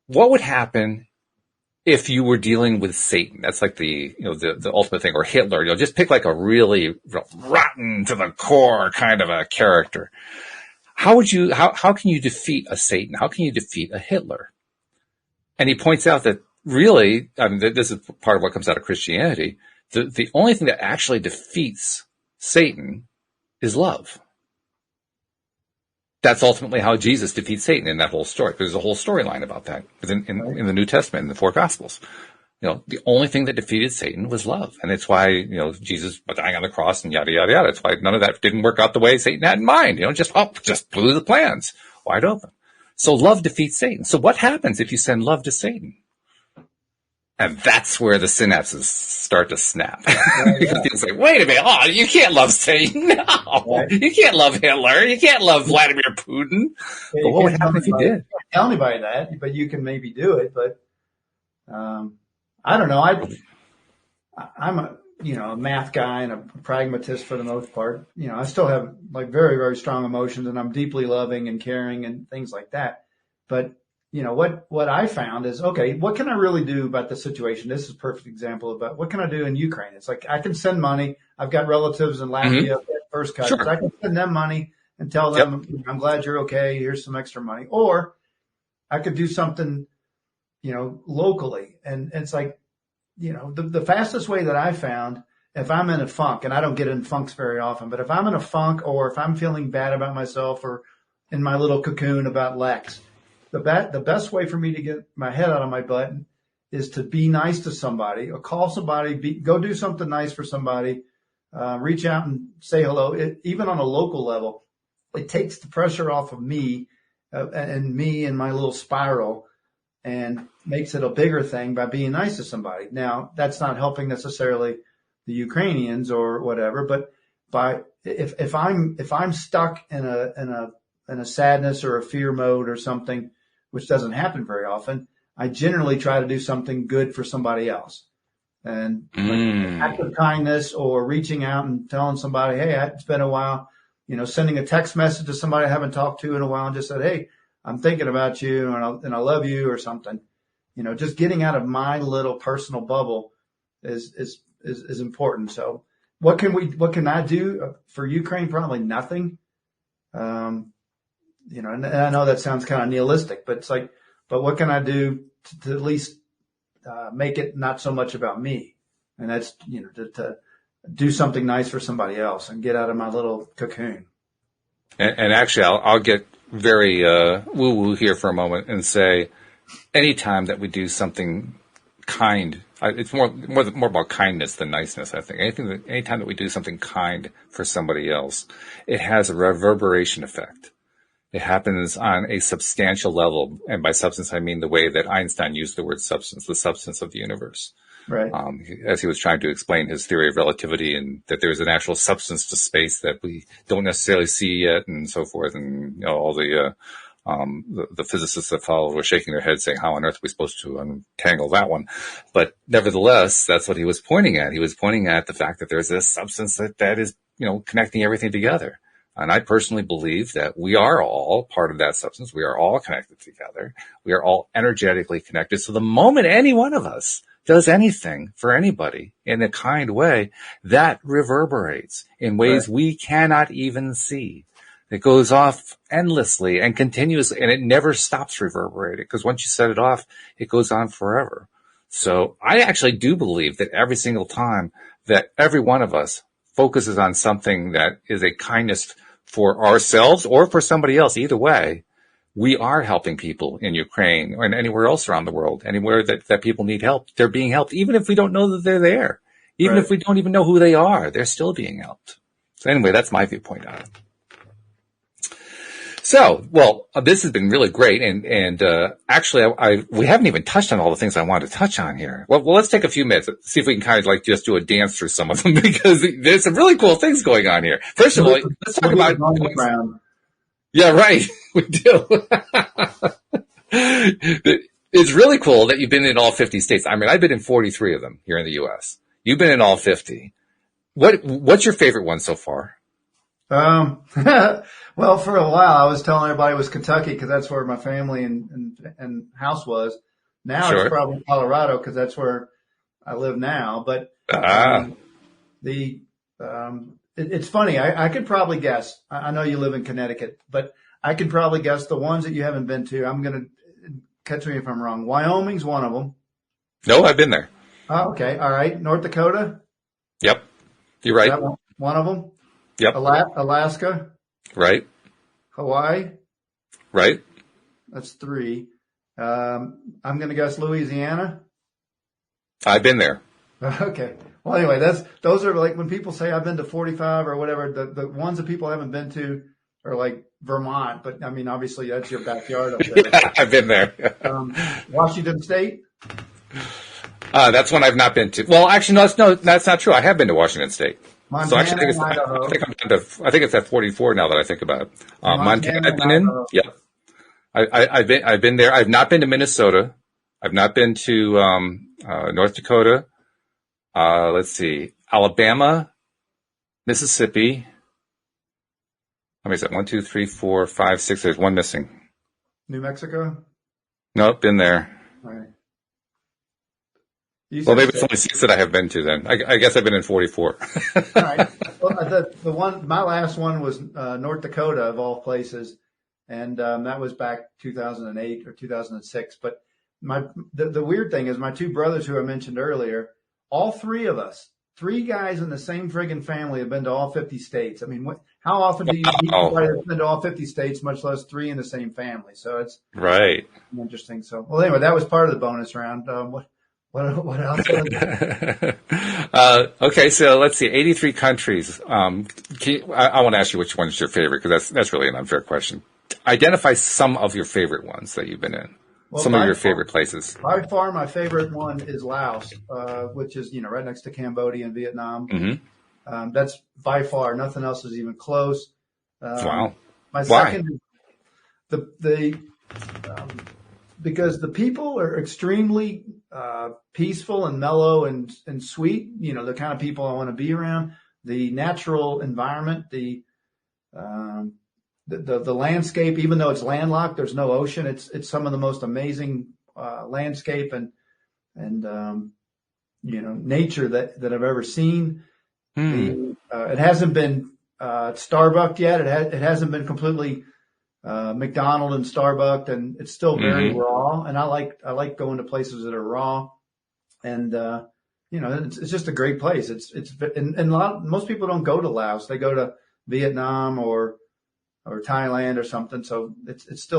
S1: what would happen if you were dealing with Satan? That's like the ultimate thing, or Hitler. Just pick like a really rotten to the core kind of a character. How can you defeat a Satan? How can you defeat a Hitler? And he points out that really, this is part of what comes out of Christianity. The only thing that actually defeats Satan is love. That's ultimately how Jesus defeats Satan in that whole story. There's a whole storyline about that in the New Testament, in the four Gospels. The only thing that defeated Satan was love. And it's why, Jesus dying on the cross and yada, yada, yada. It's why none of that didn't work out the way Satan had in mind. Just blew the plans wide open. So love defeats Satan. So what happens if you send love to Satan? And that's where the synapses start to snap. Because people say, wait a minute, you can't love Satan. No, you can't love Hitler. You can't love Vladimir Putin.
S2: Yeah,
S1: but what would happen if you did?
S2: You can't tell anybody that, but you can maybe do it. But I don't know. I'm a math guy and a pragmatist for the most part. I still have like very, very strong emotions, and I'm deeply loving and caring and things like that. But what I found is, okay, what can I really do about the situation? This is a perfect example about what can I do in Ukraine? It's like I can send money. I've got relatives in
S1: Mm-hmm.
S2: Latvia, first cousins.
S1: Sure.
S2: I can send them money and tell
S1: Yep.
S2: them, I'm glad you're okay. Here's some extra money. Or I could do something, locally. And it's like, the fastest way that I found, if I'm in a funk, and I don't get in funks very often, but if I'm in a funk or if I'm feeling bad about myself or in my little cocoon about Lex, the best way for me to get my head out of my butt is to be nice to somebody or call somebody, go do something nice for somebody, reach out and say hello. Even on a local level, it takes the pressure off of me and me and my little spiral and makes it a bigger thing by being nice to somebody. Now, that's not helping necessarily the Ukrainians or whatever, but if I'm stuck in a sadness or a fear mode or something, which doesn't happen very often, I generally try to do something good for somebody else. And like act of kindness or reaching out and telling somebody, hey, it's been a while, sending a text message to somebody I haven't talked to in a while and just said, hey, I'm thinking about you and I love you or something. Just getting out of my little personal bubble is important. So what can I do for Ukraine? Probably nothing. And I know that sounds kind of nihilistic, but it's like, but what can I do to at least make it not so much about me? And that's, to do something nice for somebody else and get out of my little cocoon.
S1: And actually, I'll get very woo-woo here for a moment and say, anytime that we do something kind, it's more about kindness than niceness, I think. Anytime that we do something kind for somebody else, it has a reverberation effect. It happens on a substantial level. And by substance, I mean the way that Einstein used the word substance, the substance of the universe.
S2: Right.
S1: As he was trying to explain his theory of relativity and that there's an actual substance to space that we don't necessarily see yet and so forth. And, all the physicists that followed were shaking their heads saying, how on earth are we supposed to untangle that one? But nevertheless, that's what he was pointing at. He was pointing at the fact that there's this substance that is, connecting everything together. And I personally believe that we are all part of that substance. We are all connected together. We are all energetically connected. So the moment any one of us does anything for anybody in a kind way, that reverberates in ways we cannot even see. It goes off endlessly and continuously, and it never stops reverberating because once you set it off, it goes on forever. So I actually do believe that every single time that every one of us focuses on something that is a kindness for ourselves or for somebody else, either way, we are helping people in Ukraine and anywhere else around the world, anywhere that people need help. They're being helped, even if we don't know that they're there. Even if we don't even know who they are, they're still being helped. So anyway, that's my viewpoint on it. So, well, this has been really great, and actually, we haven't even touched on all the things I wanted to touch on here. Well, let's take a few minutes, see if we can kind of like just do a dance through some of them because there's some really cool things going on here. First of all, let's talk about. Yeah, right. We do. It's really cool that you've been in all 50 states. I mean, I've been in 43 of them here in the U.S. You've been in all 50. What's your favorite one so far?
S2: Well, for a while, I was telling everybody it was Kentucky because that's where my family and house was. Now it's probably Colorado because that's where I live now. But it's funny. I could probably guess. I know you live in Connecticut, but I could probably guess the ones that you haven't been to. I'm going to catch me if I'm wrong. Wyoming's one of them.
S1: No, I've been there.
S2: Oh, okay. All right. North Dakota.
S1: Yep. You're right.
S2: Is that one of them?
S1: Yep.
S2: Alaska.
S1: Right.
S2: Hawaii.
S1: Right.
S2: That's 3. I'm going to guess Louisiana.
S1: I've been there.
S2: Okay. Well, anyway, those are like when people say I've been to 45 or whatever, the ones that people haven't been to are like Vermont, but I mean, obviously that's your backyard up there.
S1: Yeah, I've been there.
S2: Washington State.
S1: That's one I've not been to. Well, actually, no, that's not true. I have been to Washington State.
S2: Montana,
S1: so actually, I think it's at 44 now that I think about it. Montana, I've been in. Yeah, I've been there. I've not been to Minnesota. I've not been to North Dakota. Let's see, Alabama, Mississippi. How many is that? 1, 2, 3, 4, 5, 6. There's one missing.
S2: New Mexico.
S1: Nope, been there.
S2: All right.
S1: Well, maybe it's only 6 that I have been to then. I guess I've been in 44.
S2: All right. Well, my last one was North Dakota of all places, and that was back 2008 or 2006. But the weird thing is my two brothers who I mentioned earlier, all three of us, three guys in the same friggin' family have been to all 50 states. I mean, how often do you meet somebody that's been to all 50 states, much less three in the same family? So it's
S1: right.
S2: Interesting. So, well, anyway, that was part of the bonus round. What else?
S1: Okay, so let's see, 83 countries. I want to ask you which one's your favorite, because that's really an unfair question. Identify some of your favorite ones that you've been in. Well, some of your favorite places.
S2: By far, my favorite one is Laos, which is right next to Cambodia and Vietnam. Mm-hmm. That's by far, nothing else is even close.
S1: Wow.
S2: My second, because the people are extremely peaceful and mellow and sweet. The kind of people I want to be around. The natural environment, the landscape, even though it's landlocked, there's no ocean. It's some of the most amazing landscape and nature that I've ever seen. It hasn't been Starbucked yet. It hasn't been completely McDonald and Starbucked, and it's still very raw. And I like going to places that are raw, and it's just a great place. And most people don't go to Laos. They go to Vietnam or Thailand or something. So it's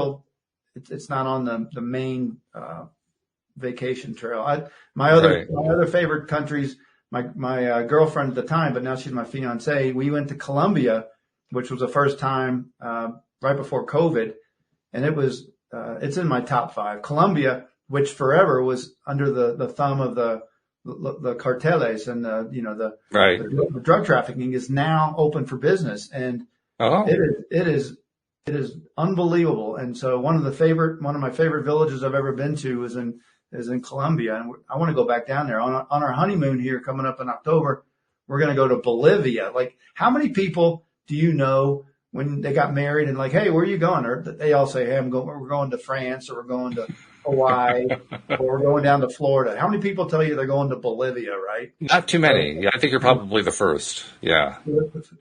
S2: not on the main vacation trail. My other favorite countries. My girlfriend at the time, but now she's my fiance. We went to Colombia, which was the first time right before COVID, and it's in my top 5. Colombia, which forever was under the thumb of the carteles and the drug trafficking, is now open for business, and it is unbelievable. And so one of my favorite villages I've ever been to is in Colombia, and I want to go back down there on our honeymoon here coming up in October. We're going to go to Bolivia. Like, how many people do you know when they got married and like, hey, where are you going? Or they all say, hey, we're going to France, or we're going to Hawaii, or we're going down to Florida. How many people tell you they're going to Bolivia, right?
S1: Not too many. Yeah, I think you're probably the first. Yeah.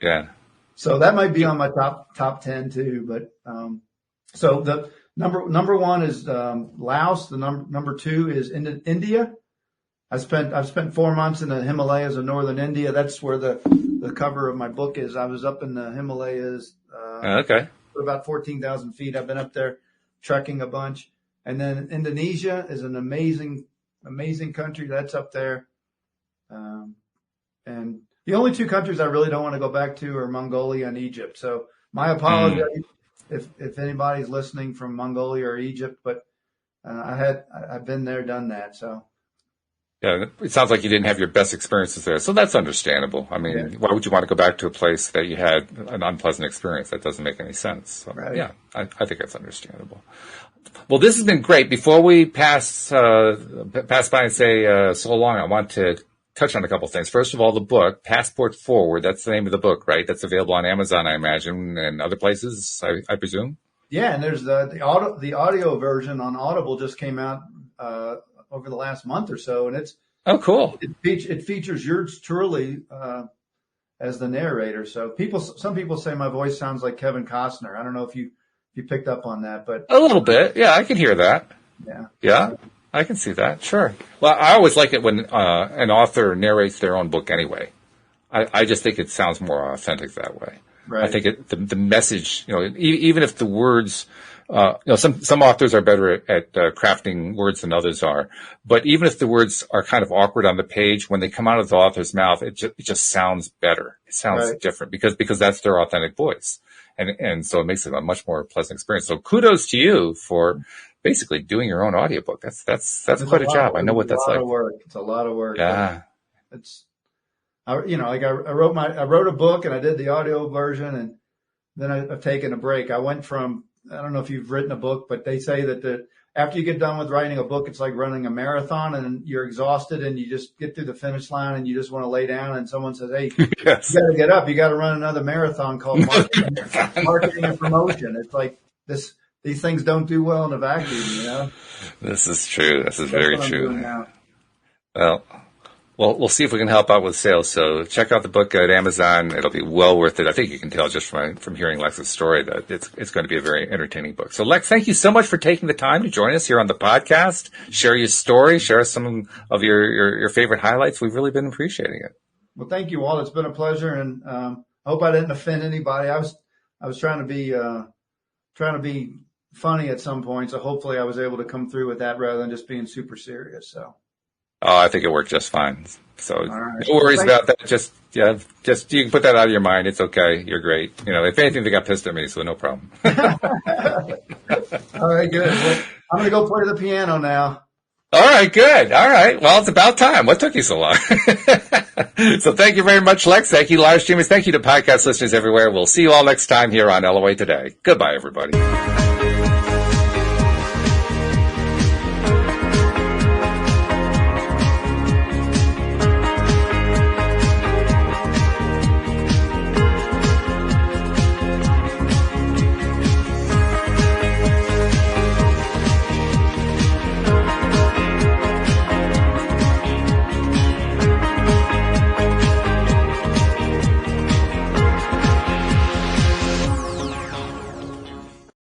S1: Yeah.
S2: So that might be on my top 10 too. But, so the number one is, Laos. The number 2 is India. I've spent 4 months in the Himalayas of northern India. That's where the cover of my book is. I was up in the Himalayas, about 14,000 feet. I've been up there trekking a bunch. And then Indonesia is an amazing, amazing country. That's up there. And the only 2 countries I really don't want to go back to are Mongolia and Egypt. So my apologies if anybody's listening from Mongolia or Egypt, but I've been there, done that. So.
S1: Yeah, it sounds like you didn't have your best experiences there, so that's understandable. I mean, why would you want to go back to a place that you had an unpleasant experience? That doesn't make any sense. So, yeah, I think that's understandable. Well, this has been great. Before we pass by and say so long, I want to touch on a couple things. First of all, the book, Passport Forward, that's the name of the book, right? That's available on Amazon, I imagine, and other places, I presume? Yeah,
S2: and there's the audio version on Audible just came out over the last month or so, and it's
S1: cool.
S2: It features yours truly as the narrator. So some people say my voice sounds like Kevin Costner. I don't know if you picked up on that, but
S1: a little bit. Yeah, I can hear that. Yeah, I can see that. Sure. Well, I always like it when an author narrates their own book anyway. I just think it sounds more authentic that way. Right. I think the message, even if the words, some authors are better at crafting words than others are, but even if the words are kind of awkward on the page, when they come out of the author's mouth, it just sounds better. It sounds different because that's their authentic voice. And so it makes it a much more pleasant experience. So kudos to you for basically doing your own audiobook. That's quite a job. I know what that's like.
S2: It's a lot of work.
S1: Yeah.
S2: I wrote a book and I did the audio version, and then I've taken a break. I went from, I don't know if you've written a book, but they say that after you get done with writing a book, it's like running a marathon and you're exhausted and you just get through the finish line and you just want to lay down, and someone says, hey, yes, you got to get up. You got to run another marathon called marketing and promotion. It's like this these things don't do well in a vacuum, you know?
S1: This is true. This is very true. Well, we'll see if we can help out with sales. So check out the book at Amazon. It'll be well worth it. I think you can tell just from hearing Lex's story that it's going to be a very entertaining book. So Lex, thank you so much for taking the time to join us here on the podcast. Share your story. Share some of your favorite highlights. We've really been appreciating it.
S2: Well, thank you, Walt. It's been a pleasure, and I hope I didn't offend anybody. I was trying to be funny at some point, so hopefully I was able to come through with that rather than just being super serious. So.
S1: Oh, I think it worked just fine. So no worries about that. Just you can put that out of your mind. It's okay. You're great. If anything, they got pissed at me, so no problem.
S2: All right, good. Well, I'm going to go play the piano now.
S1: All right, good. All right. Well, it's about time. What took you so long? So thank you very much, Lex. Thank you, live streamers. Thank you to podcast listeners everywhere. We'll see you all next time here on LOA Today. Goodbye, everybody.